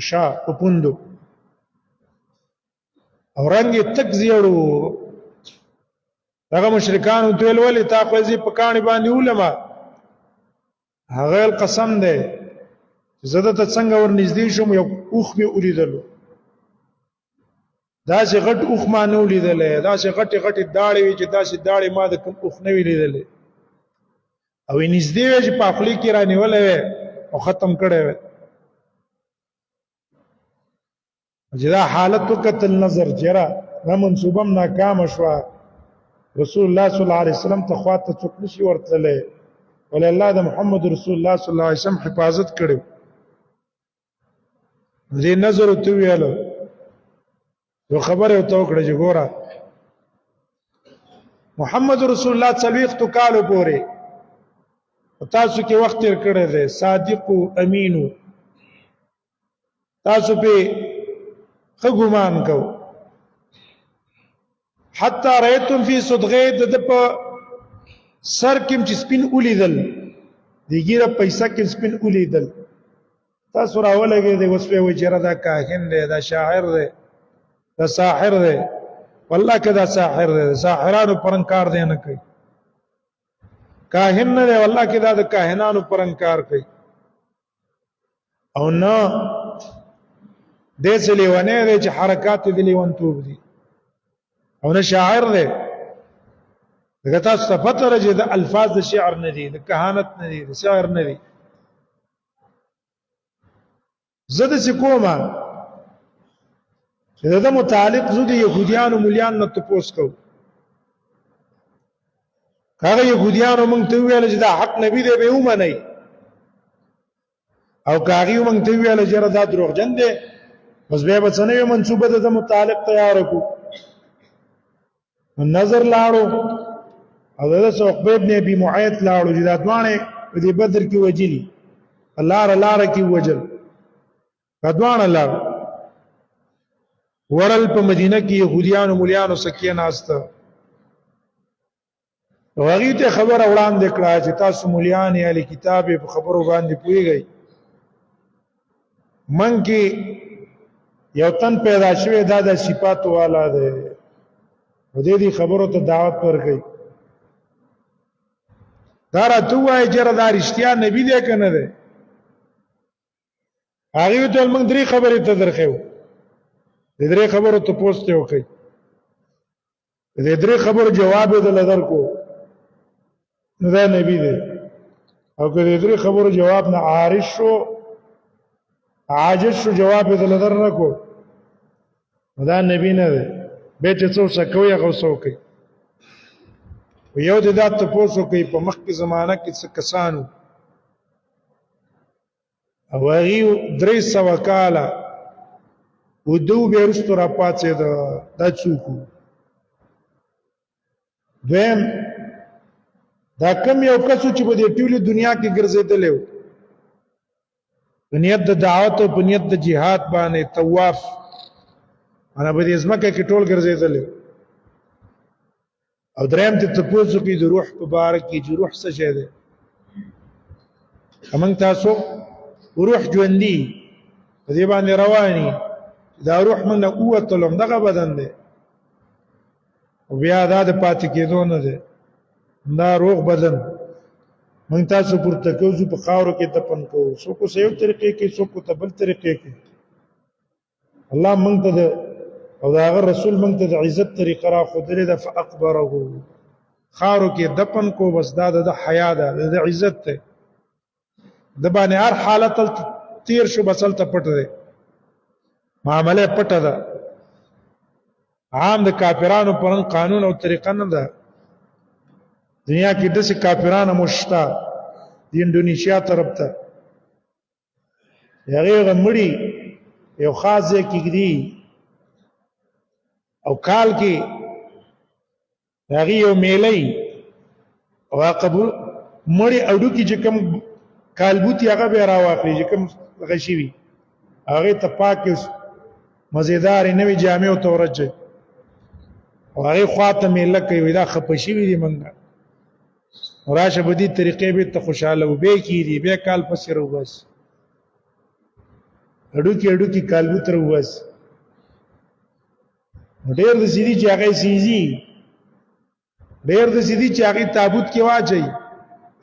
شا په پوندو او رنگ تک زیړو هغه مشرکانو تل ولې تا خو زی په کانی باندې علماء هغه قسم ده زده ته څنګه ور نږدې شوم یو اوخ به ولیدلو دا چې غټ اوخ ما نه ولیدلې دا چې غټي غټي داړې وي چې دا چې داړې ما د کوم اوخ نه ولیدلې او نږدې وي چې په خپل کې رانیولې او ختم کړي وي چې دا حالت وکتل نظر جرا دا منصوبم ناکام شو رسول الله صلی الله علیه وسلم ته خواته څوک نشي ورتلې ول الله د محمد رسول الله صلی الله علیه وسلم حفاظت کړو دې نظر ته ویاله یو خبره ته وکړه چې ګوره محمد رسول الله صلیخ تو کالو پورې تاسو کې وخت تیر کړی دی صادق او امین تاسو په خګومان کو حتی رایتم فی صدغه د په سر کې چې سپین اولیدل دیګیره پیسې کې سپین اولیدل تاسو راولګي د وسوي وجره دا کاهن دی دا شاعر دی دا ساحر دی والله کدا ساحر دی ساحرانو پرنکار دی نه کوي کاهن نه دی والله کدا د کاهنانو پرنکار کوي او نو دې لیوانه دی چې حرکات دې لیوان توب دي او نه شاعر دی دغه تاسو ته پته راځي د الفاظ د شعر نه دي د کهانت نه دي د شعر نه دي زده چې کومه چې دا متعلق زو د يهوديانو مليان نه تپوس کو هغه يهوديانو مونږ ته ویل چې دا حق نبی دی به ومني او کاغي مونږ ته ویل چې دا دروغجن دی بس به بچنه منسوبه د متعلق تیار کو نظر لاړو او د عقبه ابن ابي معيط لاړو چې دا دوانه په دې بدر کې وجلی الله لاره کې وجل کدوان الله ورل په مدینه کې يهوديان او مليان سکیه ناسته هغه ته خبر وړاندې کړه چې تاسو مليان یې ال کتاب په خبرو باندې پويږئ من کې یو تن پیدا شوی دا د صفات والا دی و دې خبرو ته دعوت ورکړي دا راته وایي چې دا رښتیا نبی دی کنه دی هغه ته موږ درې خبرې ته درخو د درې خبرو ته پوسټ وکړي د درې خبرو جواب یې دلدر کو نو دا نبی دی او که د درې خبرو جواب نه عارض شو عاجز شو جواب یې دلدر نه کو دا نبی نه دی به چې څو سکوي هغه څوکي یو د دات تاسو کوي په مخکې زمانہ کې څه کسانو او هغه 300 کاله ودو به رستو را پاتې دا څوک دیم دا کم یو کسو چې په دې ټولې دنیا کې ګرځېدل په نیت د دعوت او په نیت د جهاد باندې طواف انا به دې ځمکه کې ټول ګرځېدلې. او دریم ته تپوسو کې د روح په باره کې چې روح څه شی دی. موږ تاسو روح ژوندي په دې باندې رواني، دا روح موږ نه ووتلو دغه بدن دی او بیا دا د پاتې کېدو نه دی، دا روغ بدن موږ تاسو پورته کوو په خاورو کې دفن کوو، څوک په یو طریقې کې څوک په بل طریقې کې. الله موږ ته او دا هغه رسول موږ ته د عزت طریقه راښودلې ده. فاقبره خاورو کې دفن کو، بس دا د حیا ده، د عزت ده، د باندې هر حالت تیر شو بس هلته پټ دی، معامله پټه ده. عام د کافرانو پرن قانون او طریقه نه ده. دنیا کې داسې کافرانو مشتا د انډونیشیا طرف ته هغه مړی یو خاص ځای کې ږدي او کال کې هغه یو میلې او قبول مړی اډو کې چې کوم کالبوتی هغه به راواخلي چې کوم غشي وي هغه ته پاک مزیدار نوې جامع او تورجه او هغه خواته میله کوي دا خپشي وي دی منګه راشه بدی طریقې به ته خوشاله و به کیږي به کال پسې رو بس اډو کې کالبوت رو بس ډېر د سیدی چې هغه سیزي ډېر د سیدی چې هغه تابوت کې واچي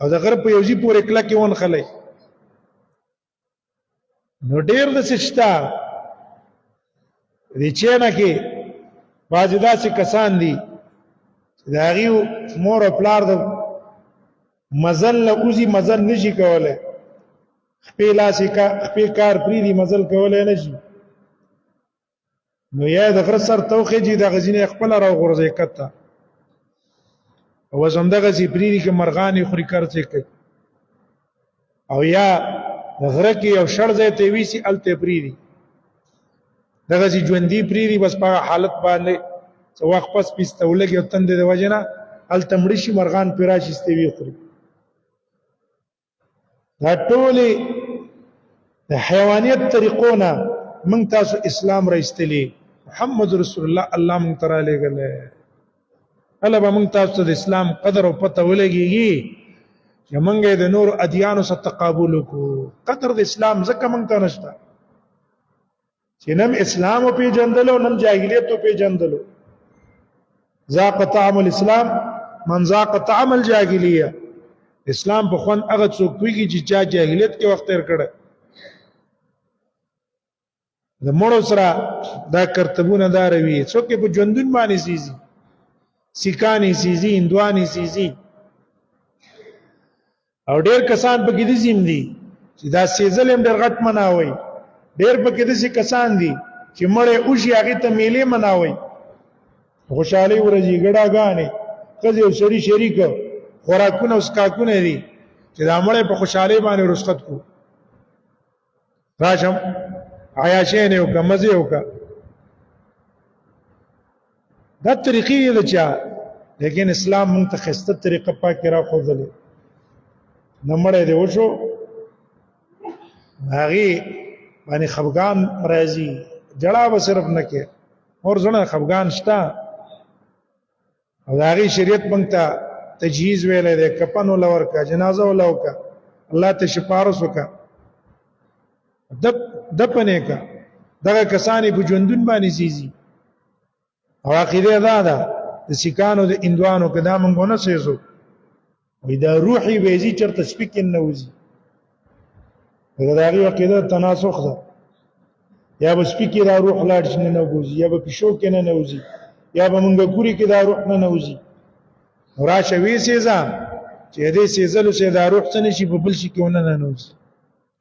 او د غرب په یوځي پورې کله کې ون خلای نو ډېر د سشتا ریچنه کې باجدا چې کسان دي دا غيو مور او پلار د مزل اوزي مزل نشي کوله خپل لاسي کا خپل کار پری دي مزل کوله نشي نو یا د غر سر توخه جي د غزينه خپل را غورځي کته او زمدغه سي پری دي کې مرغاني خوري کړڅه کوي او یا د غره کې یو شړ ځای ته ویسي الته پری دي دغه سي ژوندۍ پری دي بس په حالت باندې څو وخت پس پیستولګي او تند د وجنه الته مړي شي مرغان پیراشي استوي خوري دا ټولې د حیوانیت طریقونه موږ تاسو اسلام راستلی محمد رسول الله الله موږ ترا لګله الله به موږ تاسو د اسلام قدر او پته ولګيږي چې موږ د نور ادیانو سره تقابل وکړو. قدر د اسلام زکه موږ ته نشته چې نم اسلام او پیجندلو نم جاهلیت او پیجندلو. ذاق طعم الاسلام من ذاق طعم الجاهلیه. اسلام په خوان هغه څوک پیږي چې چا جاهلیت کې وخت تیر کړي. د مړو سره دا کرتبونه داروي څوک په ژوندون باندې سيزي سیکانی سيزي هندواني سيزي او ډېر کسان په کې دي زم دي چې دا سيزل هم ډېر غټ مناوي. ډېر په کې دي کسان دي چې مړې اوشي هغه ته میلې مناوي خوشالي ورځي ګډاګانې کله یو سړي شریک خوراکونه اوس کاکونه دي چې دا مړې په خوشالي باندې رسخت کو راشم عیاشین یو کا مزه یو کا دا طریقې ده چې لیکن اسلام موږ ته خسته طریقه پاک را خوځلې نمړې دی وشو هغه باندې خفغان راځي جړه به صرف نه کې اور زنه خفغان شتا او هغه شریعت موږ ته تجهیز ویلې ده کفن ولور کا جنازه ولو کا الله ته شفارس وکا دپنه کا دغه کسانی په ژوندون باندې سيزي او عقیده ده د سیکانو د اندوانو کدا مونږ نه سيزو وې دا روحي وېزي چرته سپیکن نه وځي دا غي عقیده تناسخ ده یا به سپیکی دا روح لاړ شنه نه وځي یا به پښو کې نه وځي یا به مونږ ګوري کې دا روح نه وځي راشه وې سيزا چې دې سيزلو سي دا روح څنګه شي په بل شي کې ونه نه وځي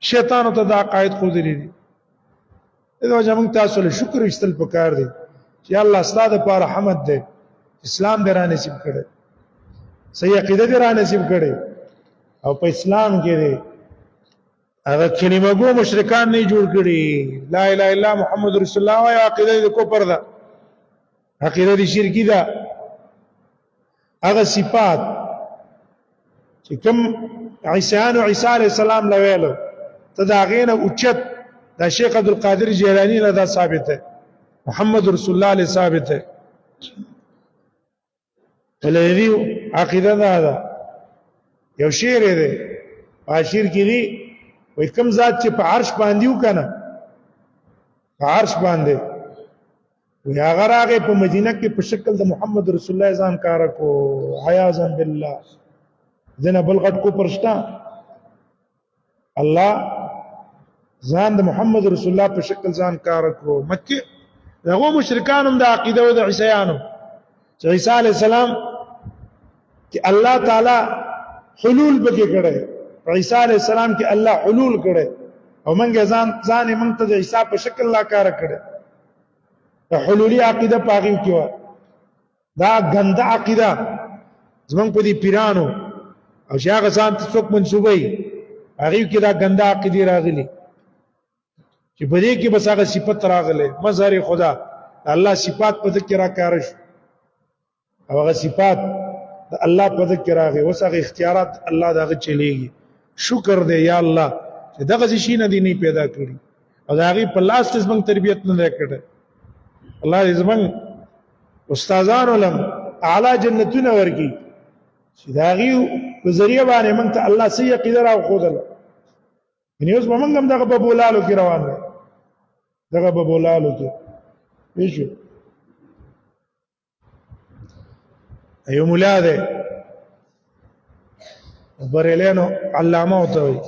شیطان ته دا قائد خو دي دا زمونږ تاسو له شکر استل پکار دي چې الله ستاسو پر رحمت ده اسلام دې را نصیب کړي صحیح عقیده دې را نصیب کړي او په اسلام کې دې هغه کلمه ګو مشرکان نه جوړ کړي لا اله الا محمد رسول الله او عقیده دې کوپر ده عقیده دې شرکی ده هغه صفات چې کوم عیسی علیه السلام لویلو ته دا غینه اوچت دا شیخ عبد القادر جیلانی له دا ثابت ده محمد رسول الله علیه ثابت ہے ولې عقیده ده یو شعر دی عاشر کې دی وای کوم ذات چې په عرش باندې وکنه په عرش باندې وی هغه راغی په مدینه کې په شکل د محمد رسول الله ځان کار کو عیاذا بالله دنه بلغت کو پرشتا الله ځان د محمد رسول الله په شکل ځان کار کو مکه دغه مشرکان هم د عقیده او د عیسایانو چې عیسی علی السلام چې الله تعالی حلول بګه کړي عیسی علی السلام کې الله حلول کړي او منګه ځان موږ ته د عیسی په شکل لا کار کړي حلولي عقیده پاغیو کې دا غنده عقیده زمونږ په دې پیرانو او شاګه ځان ته څوک منسوبي هغه کې دا غنده عقیده راغلي چې په دې کې بس هغه صفت راغله مظهر خدا الله صفات په ذکر راکارش او هغه صفات د الله په ذکر راغی اوس هغه اختیارات الله دغه چلیږي شکر دې یا الله چې دغه شي نه دی نه پیدا کړی او هغه په لاس کې زمونږ تربيت نه کړی الله دې زمون استادان علم اعلی جنتونه ورکی چې داغي په ذریعہ باندې موږ ته الله سي عقیده راو خودل یعنی اوس موږ هم دغه په بولالو کې روان دي دغه په بولالو کې ویشو ایو مولا ده برلینو علامه وته وي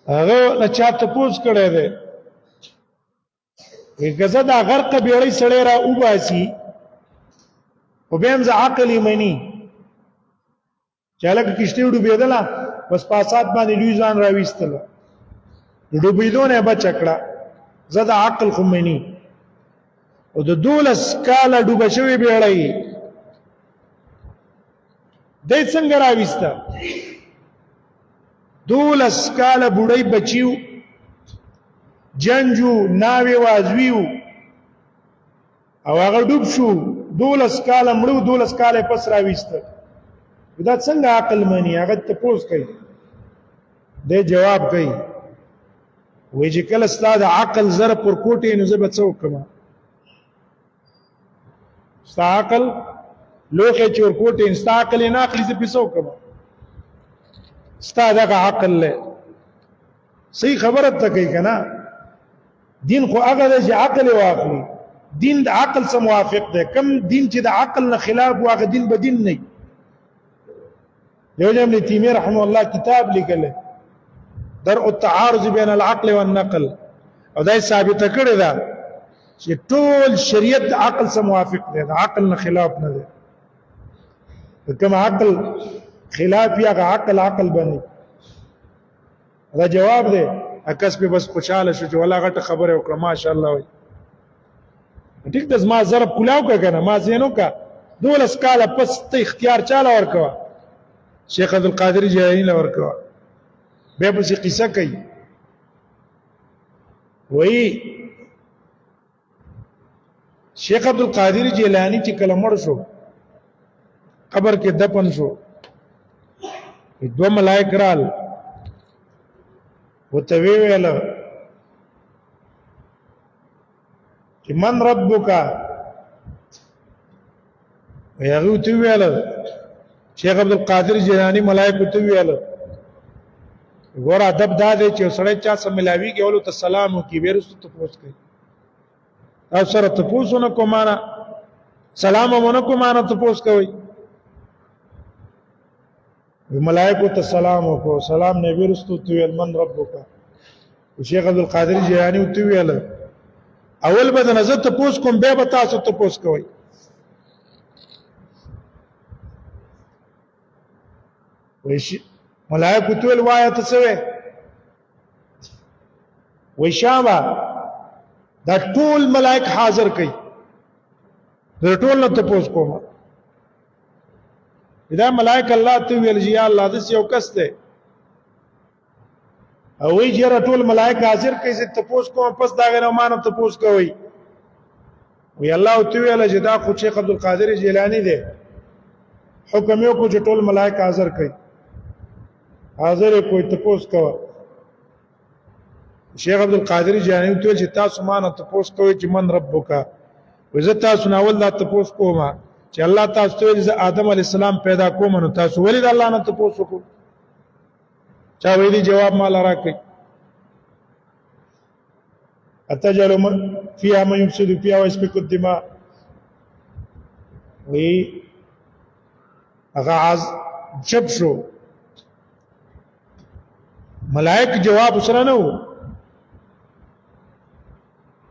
هغه لچا ته پوښ کړي ده غزه دا غرق بیړی سړی را وباسي او بهم ز عقل منی چاله کشته ډوبېدله بس پاسات باندې لوی ځان را وېستله ډوبېدونه بچکړه زدا عقل خو منی او د دولس کاله ډوب شوی بیړی د څنګه را وېستا دولس کاله بډای بچیو جنجو ناوی وازویو او هغه ډوب شو 12 کاله مړو 12 کاله پس راويسته دا څنګه عقل مانی هغه ته پوښ کوي د جواب کوي وې چې کله ستاسو عقل زر پر کوټې نو زه به څه وکم ستاسو عقل لوخه چور کوټې ستاسو عقل نه عقل زه پیسو وکم ستاسو دغه عقل له صحیح خبره ته کوي کنه دین خو هغه چې عقل واخلي دین د عقل سره موافق دی کم دین چې د عقل نه خلاف واغ دین به دین نه یو ابن تیمیه رحمه الله کتاب لیکل درء التعارض بین العقل والنقل او دا ثابت کړی دا چې ټول شریعت د عقل سره موافق دی د عقل نه خلاف نه دی کوم عقل خلاف یا عقل بني دا جواب دی اکس په بس خوشاله شو چې ولا غټه خبره وکړه ماشاءالله وي ټیک د ما ضرب کلاو کا کنه ما زینو کا 12 کاله پس ته اختیار چاله ورکوا شیخ عبد القادر جیلانی له ورکوا به په قصه کوي وای شیخ عبد القادر جیلانی چې کله مړ شو قبر کې دفن شو دوه ملائک رال وتوی ویل چې من ربک ویغو تو ویل شیخ عبد القادر جیلانی ملائکه تو ویل ګور ادب دا دی چې سړی چا سم ملاوي کې اولو ته سلام وکي ورسته ته پوښت کوي او سره ته پوښونه کومانا سلام مونږ کومانا ته پوښت کوي ملائکه ته سلام وکړو سلام نه ورستو تو ویل من ربک شیخ عبد القادر جیلانی تو ویل اول به نظر ته پوښ کوم به به تاسو ته پوښ کوي ویشي ملائکه تو ویل وایه ته څه وی شابه دا ټول ملائک حاضر کړي دا ټول نه ته پوښ کوم دا ملائک الله ته ویل یا الله دې یو کس ته او وی جره ټول ملائک حاضر کړي چې ته پوښ کوم پس دا غره مانه ته پوښ کوي وی الله ته ویل چې دا خو شیخ عبد القادر جیلانی دی حکم یو کو چې ټول ملائک حاضر کړي حاضر کوئی ته پوښ کوه شیخ عبد القادر جیلانی ته چې تاسو ما نه تاسو کوی چې من ربک وزه تاسو نه ول دا تاسو کوما چې الله تاسو ته چې آدم علی السلام پیدا کوم نو تاسو ولې د الله نه تاسو کو چا ویلي جواب مال راکړي اتجعل فيها من يفسد فيها ويسفك الدماء وی اغاز جب شو ملائک جواب سره نه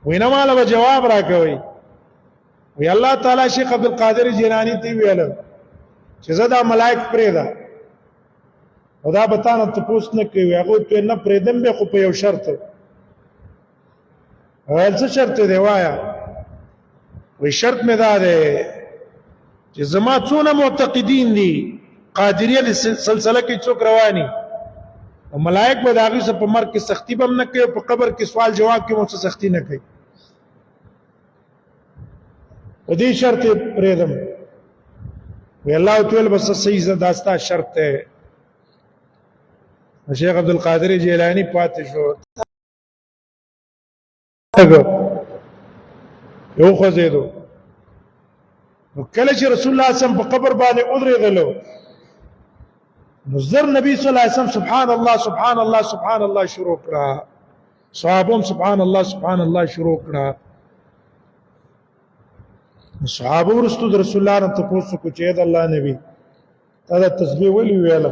وینا مال به جواب راکوي وی الله تعالی شیخ عبد القادر جیلانی تی ویل چې زدا ملائک پرېدا خدا بتانه ته پوښتنه نه کوي هغه ته نه پرېدم به خو په یو شرط ول څه شرط دی وایا وی شرط مې دا دی چې زما څونه معتقدین دي قادریه د سلسله کې څوک رواني او ملائک به داغي سره په مرګ کې سختی بم نه کوي په قبر کې سوال جواب کې مو څه سختی نه کوي په دې شرط پرېدم وی الله تعالی بس صحیح زداستا شرط ہے شیخ عبد القادر جیلانی پاتې شو یو خو زیدو کله چې رسول الله صلی الله علیه وسلم په قبر باندې ودرېدلو نو زر نبی صلی الله علیه وسلم سبحان الله سبحان الله سبحان الله شروع کړه صحابه سبحان الله سبحان الله شروع کړه صحابه ورستو رسول الله ته پوښتنه کو چې د الله نبی دا تسبیح ولي ویل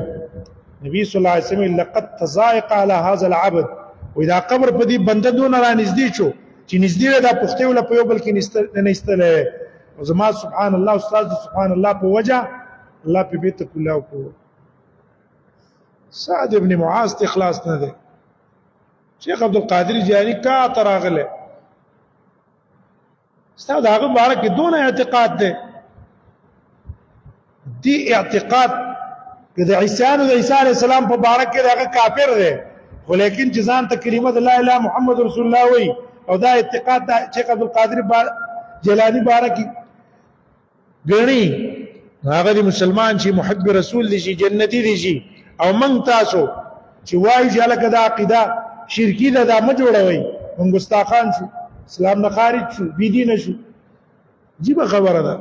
نبی صلی الله علیه وسلم لقد تضايق على هذا العبد واذا قبر په دې بنده دون را نږدې شو چې نږدې دا پښته ولا په یو بل کې نستله او زما سبحان الله استاد سبحان الله په وجه الله په بیت کله کو سعد ابن معاذ ته اخلاص نه ده شیخ عبد القادر جیلانی کا تراغله استاد هغه مبارک دون اعتقاد ده دی اعتقاد کله عیسیانو د عیسی علی السلام په بارک کې هغه کافر ده خو لیکن جزان ته کلمه لا اله محمد رسول الله وی او دا اعتقاد د شیخ عبد القادر جیلانی بارک غنی هغه دی مسلمان شي محب رسول دي شي جنتی دي شي او من تاسو چې وایي چې الکه دا عقیده شرکی ده دا مجوړوي موږ ګستاخان شو اسلام نه خارج شو بی دین شو جيبه خبره ده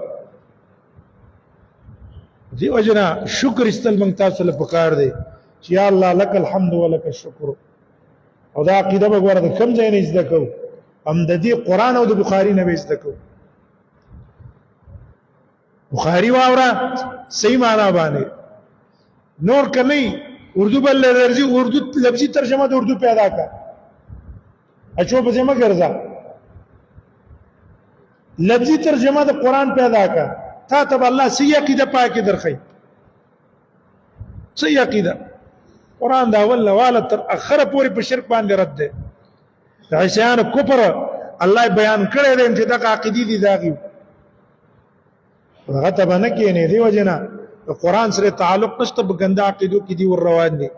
دی وجنا شکر استل موږ تاسو له پکار دی چې یا الله لك الحمد ولك الشکر او دا عقیده به ګوره کم ځای نه زده کو هم د دې قران او د بخاری نه زده کو بخاری واوره صحیح معنا باندې نور کني اردو بل درځي اردو لفظي ترجمه د اردو پیدا کا اچو به ما ګرځا لفظي ترجمه د قران پیدا کا تا ته الله صحیح عقیده پاکي درخی صحیح عقیده قران دا ول والا تر اخره پوری په شرک باندې رد ده د عیسیان کفر الله بیان کړی دی چې دا عقیدی دي داغي هغه ته باندې کې نه دی وجنا قرآن سره تعلق نشته بګنده عقیدو کې دی ور روان دي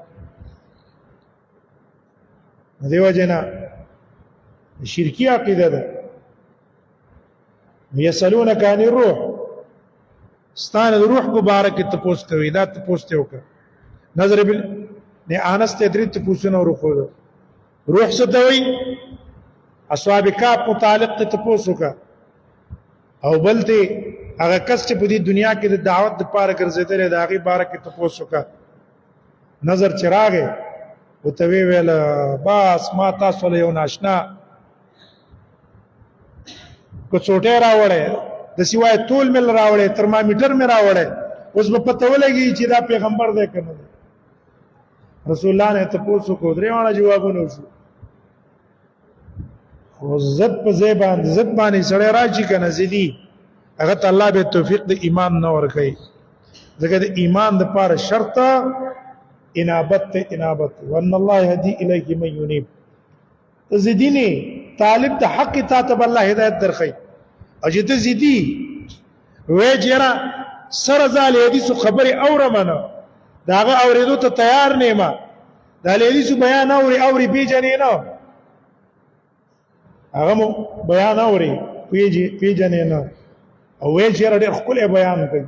دیو جنا شرکی عقیده ده یسالونک عن الروح ستانه روح مبارک ته پوس کوي دا ته پوسته وکړه نظر بل نه انس ته درې ته پوسونه ورخو روح څه دوی اصحاب کاف متعلق ته پوس وکړه او بلته هغه کس چې په دې دنیا کې د دعوت د پاره ګرځیدل دا غي بارکه ته پوسوکا نظر چراغه او ته ویل باس ما تاسو له یو ناشنا کو څوټه راوړې د سیوای تول مل راوړې ترمامیټر مې راوړې اوس په پته ولګي چې دا پیغمبر دی کنه رسول الله نه ته پوسو کو درې واړه جوابونه وشو او زد په زبان زد باندې سره راځي کنه زدي هغه الله به توفیق د ایمان نه ور کوي ځکه د ایمان د پاره شرط انابت وان الله يهدي اليه من ينيب تزيديني طالب د حق ته الله هدایت درخي او چې تزيدي وې جرا سر زال حدیث خبره اورمنه داغه اوریدو ته تیار نه ما د حدیث بیان اوري پیجنې نه هغه بیان اوري پیجنې نه او وې چې ډېر خپل بیان کوي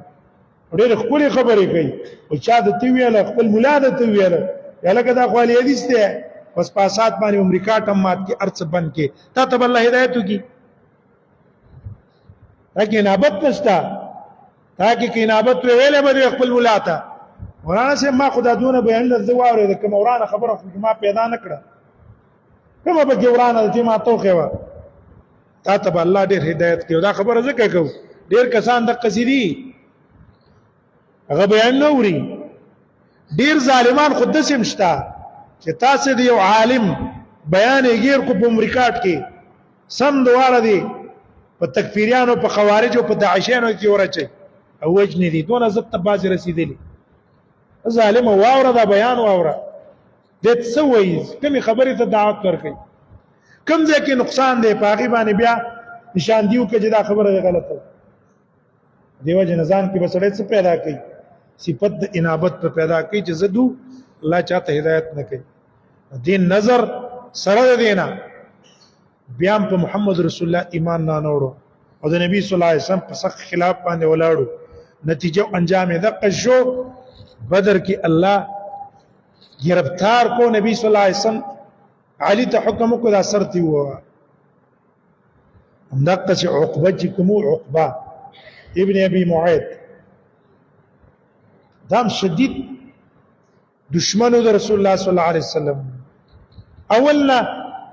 ډېر خپل خبرې کوي او چا د تی ویل خپل مولا د تی ویل یلکه دا خپل حدیث ته پس پاسات باندې امریکا ټم مات کې ارڅ بند کې تا ته الله هدایت کی تاکي نابت نشتا تاکي کینابت ویلې به خپل ولاته مولانا سے ما خدا دونه بیان لږ واورې د کوم ورانه خبره خو ما پیدا نکړه کومه به ورانه چې ما توخه و تا ته الله ډېر هدایت کوي دا خبره زکه کو ډېر کسان د قصيدي هغه بیان نوري ډېر ظالمان خود سم شتا چې تاسو دی یو عالم بیان یې غیر کو په امریکات کې سم دواړه دي په تکفیریانو په خوارجو په داعشانو کې ورچي او وجنې دي دونه زت باز رسیدلی ظالم واوره دا بیان واوره دې څه وایي کومې خبرې ته دعوت ورکړي کوم ځای کې نقصان دی پاغي باندې بیا نشان دیو کې دا خبره غلطه دیو جنزان کې بسړې څه پیدا کوي صفت د انابت په پیدا کوي چې زدو الله چاته هدایت نه کوي دین نظر سره دینا بیا په محمد رسول الله ایمان نه اورو او د نبی صلی الله علیه وسلم په سخت خلاف باندې ولاړو نتیجه انجام دقه شو بدر کې الله گرفتار کو نبی صلی الله علیه وسلم علی ته حکم کو دا سرتی و همدقه چې عقبه چې کوم عقبه ابن ابي معيط دام شدید دشمنو د رسول الله صلی الله علیه وسلم اولنا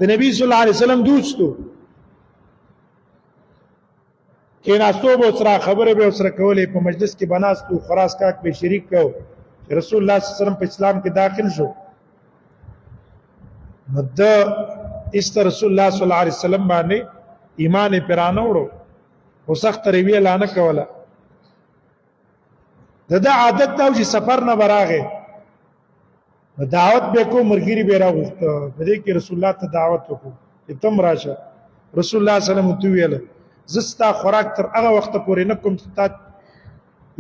د نبی صلی الله علیه وسلم دوستو کیناستو به سره خبره به سره کولې په مجلس کې بناستو خراس کاک به شریک کو رسول الله صلی الله علیه وسلم په اسلام کې داخل شو مد است رسول الله صلی الله علیه وسلم باندې ایمان پرانه وړو او سخت رویه اعلان کوله دا عادت دا چې سفر نه براغه دعوت به کو مرګری به راغوسته په دې کې رسول الله ته دعوت وکړو تم راشه رسول الله صلی الله علیه وسلم تو ویل زستا خوراک تر هغه وخت پورې نه کوم چې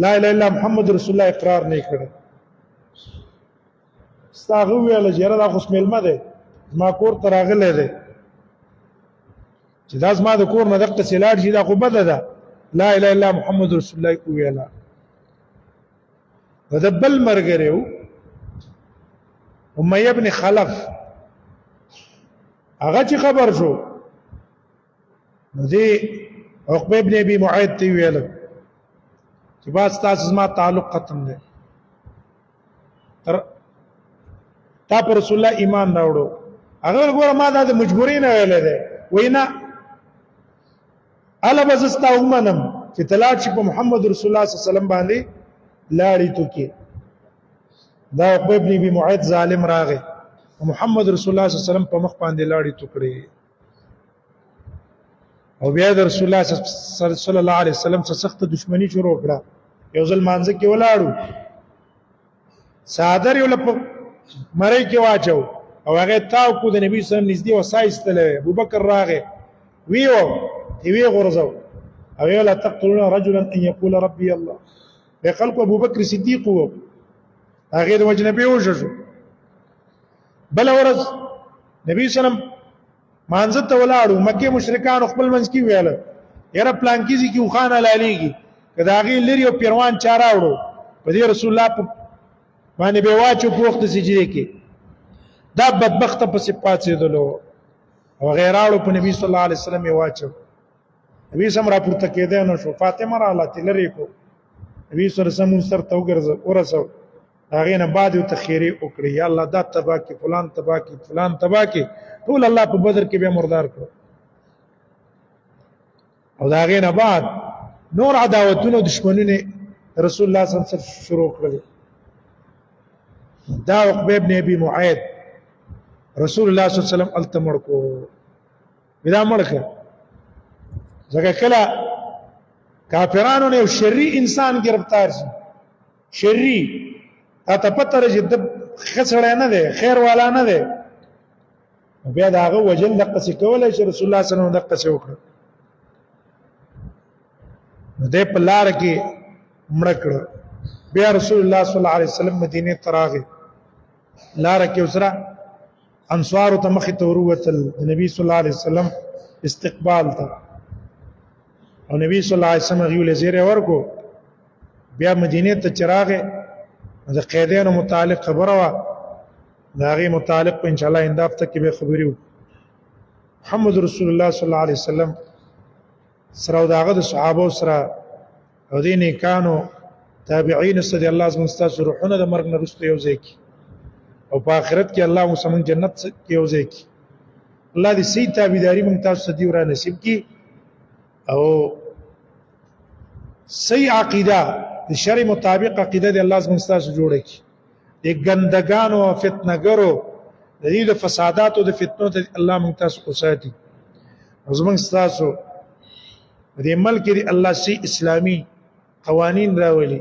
لا اله الا محمد رسول الله اقرار نه کړي ستاغه ویل چې را خو ملمه ده ما کور ته راغله ده چې دا زما د کور نه دغه سلاړ شي دا خو بده ده لا اله الا محمد رسول الله ویلا ودبل مرګریو امیہ ابن خلف هغه چې خبر شو نو دی عقبه ابن ابي معيط تی ویل چې با تاسو زما تعلق ختم دی تر تا پر رسول الله ایمان راوړو هغه ګوره ما دا د مجبورۍ نه ویل دی وینا الا بزستا ومنم چې تلاړ شي په محمد رسول الله صلی الله علیه وسلم باندې لاړی تو کې دا عقبه ابن ابي معيط ظالم راغی محمد رسول الله صلی الله علیه وسلم په مخ باندې لاړی تو کړی او بیا د رسول الله صلی الله علیه وسلم سره سخت دښمنی شروع کړه یو ځل مانځ کې ولاړو صادر یو لپ مړی کې واچو او هغه تاو کو د نبی صلی الله علیه وسلم نږدې وسایستله ابوبکر راغی ویو دی غرزو او لا تقتلون رجلا ان يقول ربي الله به خلق ابو بکر صدیق وو هغه د وجنبی وشو بل ورځ نبی صلی الله علیه وسلم مانځه ته ولاړو مکه مشرکان خپل منځ کې ویل یاره پلان کیږي چې خان علیږي کدا هغه لري او پیروان چاره وړو په دې رسول الله باندې به واچو په وخت سجده کې دا بدبخت په صفات سیدلو او غیراړو په نبی صلی الله علیه وسلم یې واچو نبی سم را پورته کېده نو شو فاطمه را الله تلری کو نبی صلی الله علیه وسلم سر تو ورسو هغه نه بعد یو تخیری وکړي یا الله دا تبا کی فلان تبا کی فلان تبا کی ټول الله په بدر کې به مردار کړ او دا هغه نه بعد نور عداوتونو دشمنونه رسول الله صلی الله علیه وسلم شروع کړل دا عقبه ابن ابي معيط رسول الله صلی الله علیه وسلم التمر کو بلا مړک ځکه کله کافرانو نه شرعي انسان گرفتار شي شرعي اته پته رجه د خسړې نه ده خیر والا نه ده بیا داغه وجل د قصې کولای شي رسول الله صلی الله علیه وسلم د قصې وکړه نو دې په لار کې مړ کړ بیا رسول الله صلی الله علیه وسلم مدینه ته راغی لار کې وسره انصار ته مخ ته وروتل نبی صلی الله علیه وسلم استقبال ته او نبی صلی الله علیه وسلم غوړي زیره ورکو بیا مدینه ته چراغه د قیدانو متعلق خبره وا دا غي متعلق په ان شاء الله انداف تک به خبرې وکړو. محمد رسول الله صلی الله علیه وسلم سره داغه د صحابه سره او دین کانو تابعین صلی الله علیه وسلم روحونه د مرګ نه رسته یو ځای کی او په آخرت کې الله مسلمان جنت کې یو ځای کی. الله دې سي تابعداري موږ تاسو ته دی ور نصیب کی او صحیح عقیده د شرع مطابق عقیده دی الله زموږ تاسو جوړه کی. د ګندګانو او فتنګرو د دې د فسادات او د فتنو ته الله موږ تاسو اوساتي. زموږ تاسو د ملک دی الله سي اسلامي قوانین راولي.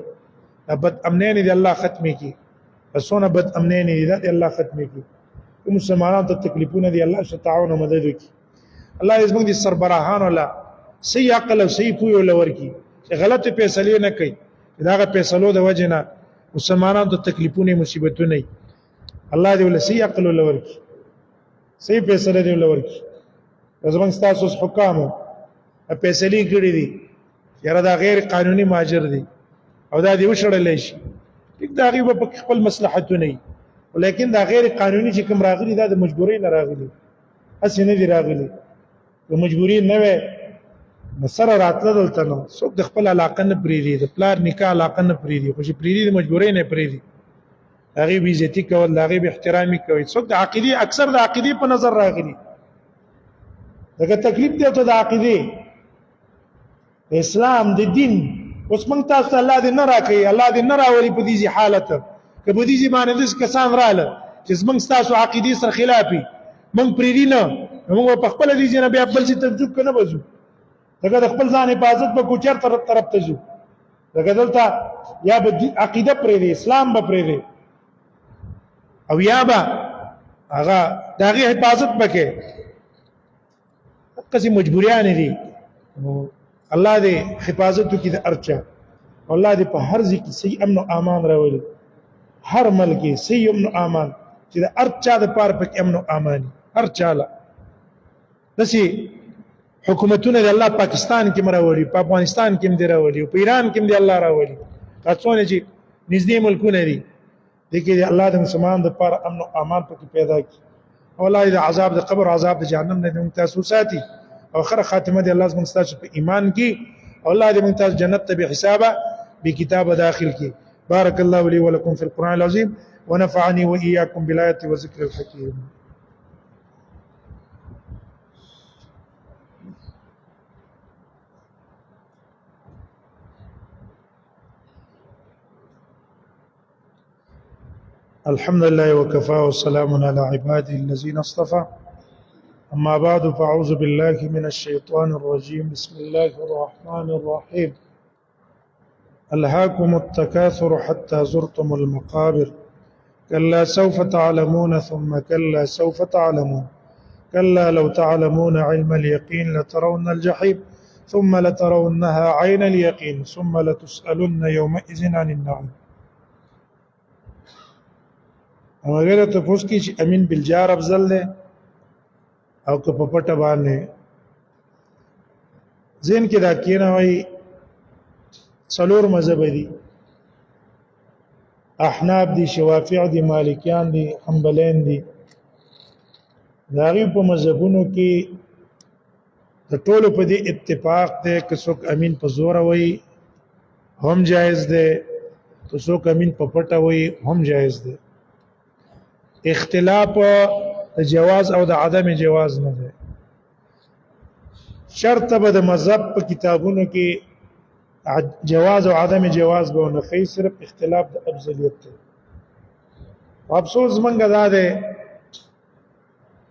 بد امنین دی الله ختمي کی. پسونه بد امنین دی الله ختمي کی. مسلمانانو ته تکلیفونه دی الله تعاون او مدد وکي. الله دې زموږ د سربراهان ولا صحیح عقل او صحیح پوهه ولور کی چې غلط فیصله نه کوي. داغه فیصلو د وجنه مسلمانانو ته تکلیفونه مصیبتونه الله دې ول صحیح عقل ولور کی. صحیح فیصله دې ولور کی. زموږ تاسو حکام فیصله کړی دي یاره دا غیر قانوني ماجر دي او دا دې وشړل شي. دا غي په خپل مصلحتونه ولیکن دا غیر قانوني چې کوم راغلي دا د مجبورۍ نه راغلي اسی نه دی راغلي. د مجبورۍ نه وي مسره راتله دلته نو څوک د خپل علاقه نه پریدي د پلار نکاح علاقه نه پریدي خو چې پریدي د مجبورۍ نه پریدي هغه به عزت کول هغه به احترامي کوي. څوک د عقیده اکثر د عقیده په نظر راغلي دغه تکلیف دی ته د عقیده اسلام د دین اوس موږ تاسو الله دې نه راکړي الله دې نه راولي په دې حالت که په دې باندې د کسان رااله چې موږ تاسو عقیده سره خلافي موږ پریدي نه موږ په خپل دې جناب خپل څه تنظیم کنه بزو دغه د خپل ځان حفاظت په کوچر طرف ته ځو دغه دلته یا به عقیده پریدي اسلام به پریدي او یا به هغه دغه حفاظت وکړي کسي مجبوریان دي. الله دې حفاظت وکړي د ارچا الله دې په هر ځای کې صحیح امن او امان راولي. هر ملک صحیح امن او امان چې د ارچا د پاره په امن او امان هر چاله دسي حکومتونه د الله پاکستان کې مراولي په افغانستان کې هم دی راولي په ایران کې هم دی الله راولي. تاسو نه چې نږدې ملکونه دي دغه الله د مسلمان د پاره امن او امان پکې پیدا کړي او الله د عذاب د قبر عذاب د جهنم نه موږ تاسو ساتي او خره خاتمه دی الله زموږ تاسو په ایمان کې او الله دې موږ تاسو جنت ته به حسابه به کتابه داخل کې. بارك الله لي ولكم في القرآن العظيم ونفعني وإياكم بالآيات والذكر الحكيم. الحمد لله وكفى والسلام على عباده الذين اصطفى. أما بعد فأعوذ بالله من الشيطان الرجيم. بسم الله الرحمن الرحيم. ألهاكم التكاثر حتى زرتم المقابر كلا سوف تعلمون ثم كلا سوف تعلمون كلا لو تعلمون علم اليقين لترون الجحيم ثم لترونها عين اليقين ثم لتسألن يومئذ عن النعيم. اما غیر ته پوښ کی چې امین بالجار افضل ده او که په پټه باندې زین کې دا کینه وای څلور مذهب دي احناف دي شوافع دي مالکیان دي حنبلین دي. دا غي په مذهبونو کې د ټولو په دې اتفاق ده که څوک امین په زور وای هم جایز ده که څوک امین په پټه وای هم جایز ده. اختلاف جواز او د عدم جواز نه ده. شرط به د مذهب په کتابونو کې جواز او عدم جواز به نه خي صرف اختلاف د افضلیت ده. افسوس منګه دا ده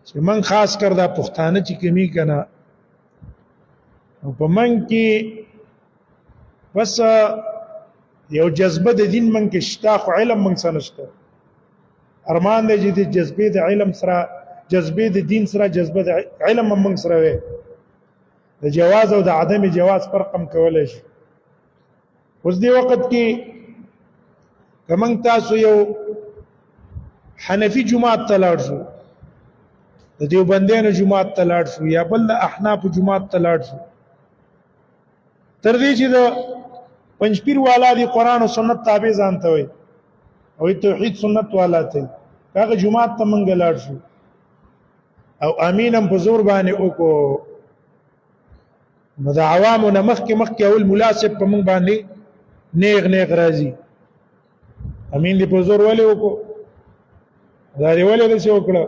چې من خاص کر دا پښتانه چې کمی کنه او په من کې بس یو جذبه د دین من کې شتا خو علم من سنشته ارمان دی چې د جذبې د علم سره جذبې د دین سره جذبه د علم من سره وي د جواز او د عدم جواز فرق هم کولای شي. اوس دی وخت کې کوم تاسو یو حنفي جماعت ته لاړ شو د دیوبندیانو جماعت ته لاړ شو یا بل د احناف جماعت ته لاړ شو تر دې چې د پنځپیر والا دی قران او سنت تابع ځانته وي او توحید سنت والا ته هغه جمعات ته مونږ لاړ شو او امین هم په زور باندې وکړو نو د عوامو نه مخکې اول مناسب په مونږ باندې نیغ راځي امین دې په زور ولې وکړو دا دې ولې داسې وکړه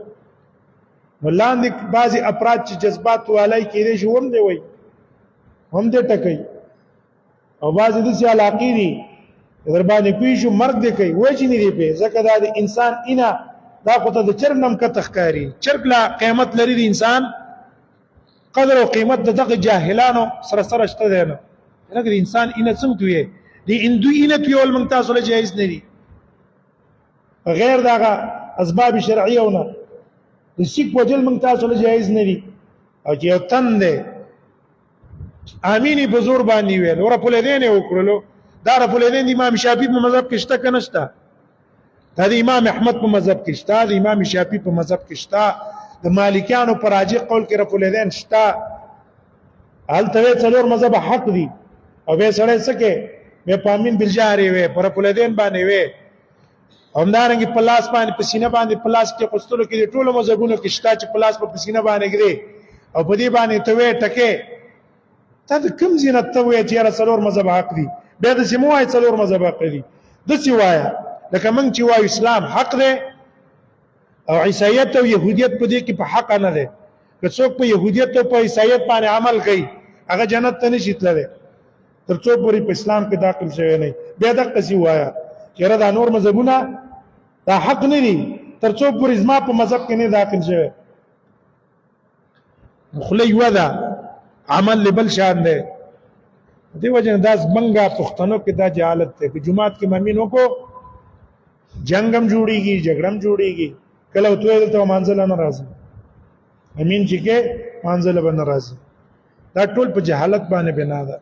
نو لاندې بعضې افراد چې جذبات والای کېدی شي هم دی وایي هم دې ټکوي او بعضې داسې علاقې دي در باندې کوي شو مرګ دې کوي وجې نه دی پې ځکه دا د انسان اینه دا خو ته د چرګ نه هم کته ښکاري چرګ لا قیمت لري د انسان قدر او قیمت د دغه جاهلانو سره شته دی نه لکه د انسان اینه څنګه تویې د هندو اینه تویول موږ تاسو له جایز نه دي غیر دغه اسباب شرعیه ونه د سیک وجل موږ تاسو له جایز نه دي او چې یو تن دی امینی په زور باندې ویل ور په لیدین وکړلو دا رب الیدین د امام شافعی په مذهب کې شته که نشته دا د امام احمد په مذهب کې شته د امام شافعی په مذهب کې شته د مالکیانو پر راجح قول کې رب الیدین شته هلته څلور مذهب حق دي او به سړی څه کې به پامین بالجهر وي پر رب الیدین باندې وي همدارنګه پلاس باندې پسینه باندې پلاس کې قستلو کې ټولو مذهبونو کې شته چې پلاس په پسینه باندې ګري او په دې باندې ته وې ټکه ته کوم زینت ته وې چې را څلور مذهب حق دي به د سیموای څلور مذهب حق دي د سیوایا لکه موږ چې وایو اسلام حق دی او عیسایت او يهودیت په دې کې په حق نه ده که څوک په يهودیت او په عیسایت باندې عمل کوي هغه جنت ته نشي تللی تر څو پورې په اسلام کې داخل شوی نه به د قصي وایا چیرې دا نور مذهبونه دا حق نه دي تر څو پورې زما په مذهب کې نه داخل شوی خلی ودا عمل لبل شان ده دی وجه داس منګه پښتنو کې دا جهالت ده چې جمعات کې مامینو کو جنگم جوړیږي جګړم جوړیږي کله توې ته مانځل نه راځي امین چې کې مانځل به نه راځي دا ټول په جهالت باندې بنا ده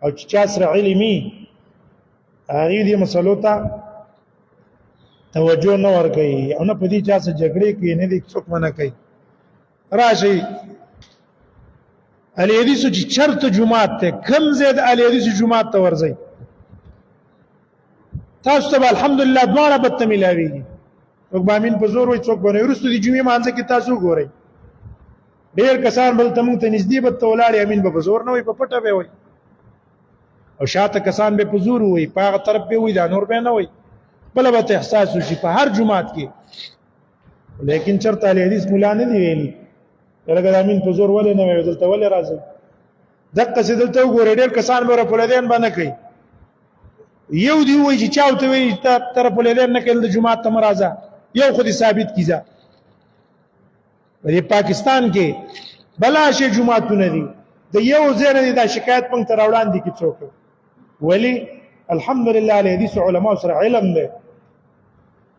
او چې چا سره علمي هغه دې مسلو ته توجه نه ورکوي او نه په دې چا سره جګړې کوي نه دې څوک منع کوي راشي علي حدیث چې چرته جمعات ته کم زید علي حدیث جمعات ته ورځي تاسو ته الحمدلله دواړه بد ملاويږي څوک بامین په زور وي څوک باندې ورستو دي جمعې مانځه کې تاسو ګورئ ډېر کسان بل تم ته نږدې به تولاړي امین په زور نه وي په پټه به وي او شاته کسان به په زور وي په هغه طرف به وي دا نور به نه وي بل به احساس وشي په هر جمعات کې لیکن چرته علي حدیث مولا نه دی ویلي لکه امین په زور ولې نه وي دلته ولې راځي دغه څه دلته وګورئ ډېر کسان به په لدین باندې کوي یو دی وای چې چاوته وي تر په لیدل نه کله د جمعه ته مرزه یو خو دې ثابت کیږي په پاکستان کې بلا شي جمعهونه دي د یو زین دي دا شکایت پنځ تر وړاندې کی څوک ولی الحمدلله علی حدیث علماء سره علم ده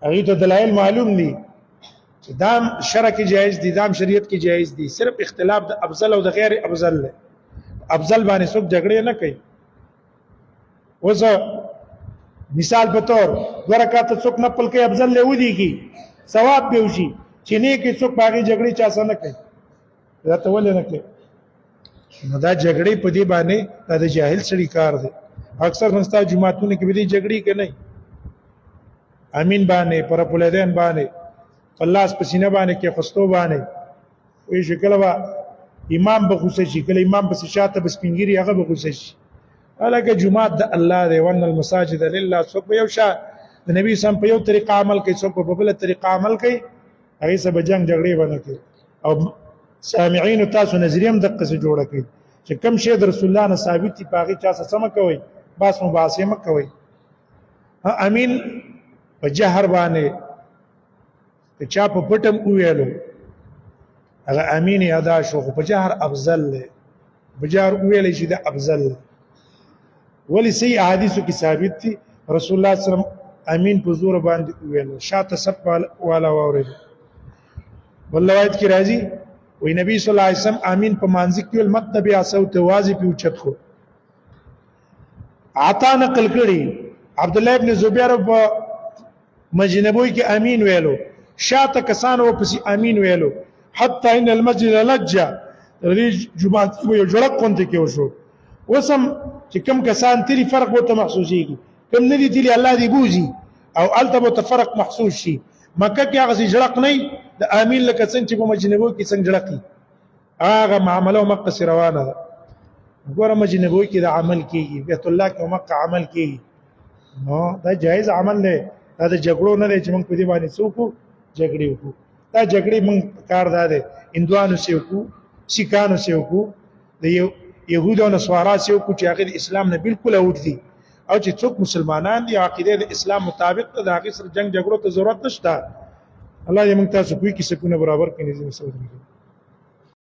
هغه ته دلایل معلوم دي چې دام شرع کې جایز دي دام شریعت کې جایز دي صرف اختلاف د افضل او د غیر افضل له افضل باندې څوک جګړه نه کوي وځه مثال په تور ورکات څوک نه پل کې افضل له ودی کی ثواب به وشي چې نه کې څوک باغی جګړې چا سره نه کوي دا ته ولې نه کوي نو دا جګړې په دې باندې دا د جاهل سړي کار دی اکثر مستا جمعهتون کې به دې جګړې کوي امین باندې پر پولیدین باندې پلاس پسینه باندې کې خستو باندې وی شکل وا امام به غوسه شي کله امام په شاته بس پنګيري هغه به غوسه شي الګه جمعه د الله دی ون المساجد لله څوک یو شا د نبی سم په یو طریقه عمل کوي څوک په بل طریقه عمل کوي هغه سبا جنگ جګړې ونه کوي او سامعين تاسو نظریه دقه څه جوړه کوي چې کم شی د رسول الله نه ثابت دي پاغي چا څه سم کوي بس مباحثه م کوي امین په جهر باندې چا په پټم ویلو هغه امین ادا شو په جهر افضل له بجار ویل شي د افضل ولی سی احادیثو کې ثابت دي رسول الله صلی الله علیه وسلم امین په زور باندې ویل شاته سب والا واورید ولوایت کی راځي وی نبی صلی الله علیه وسلم امین په مانځ کې ول مطلب یا صوت واضح په اوچت خو عطا نقل کړي عبد الله ابن زبیر په مجنبوی کې امین ویلو شاته کسانو په امین ویلو حتی ان المسجد لجا دې جمعه یو جوړه کونته کې وشو وسم چې کم کسان تری فرق وته محسوسيږي کم نه دي تلی الله دی بوزي او الته متفرق محسوس شي مکه کې هغه جړق نه د امین لکه څنګه چې په مجنبو کې څنګه جړقي هغه معاملې مکه سره روانه ده ګوره مجنبو کې د عمل کېږي بیت الله کې مکه عمل کېږي نو دا جایز عمل دی دا د جګړو نه دی چې موږ په دې باندې څوک جګړې وکړو دا جګړې موږ کار دا دی هندوانو سره وکړو سیکانو سره وکړو د يهودو او نصارا سره وکړو چې هغه د اسلام نه بالکل اوټ دي او چې څوک مسلمانان دي عقیده د اسلام مطابق ته د هغه سره جنگ جګړو ته ضرورت نشته الله دې موږ تاسو کوی کې سکونه برابر کړي دې مسعود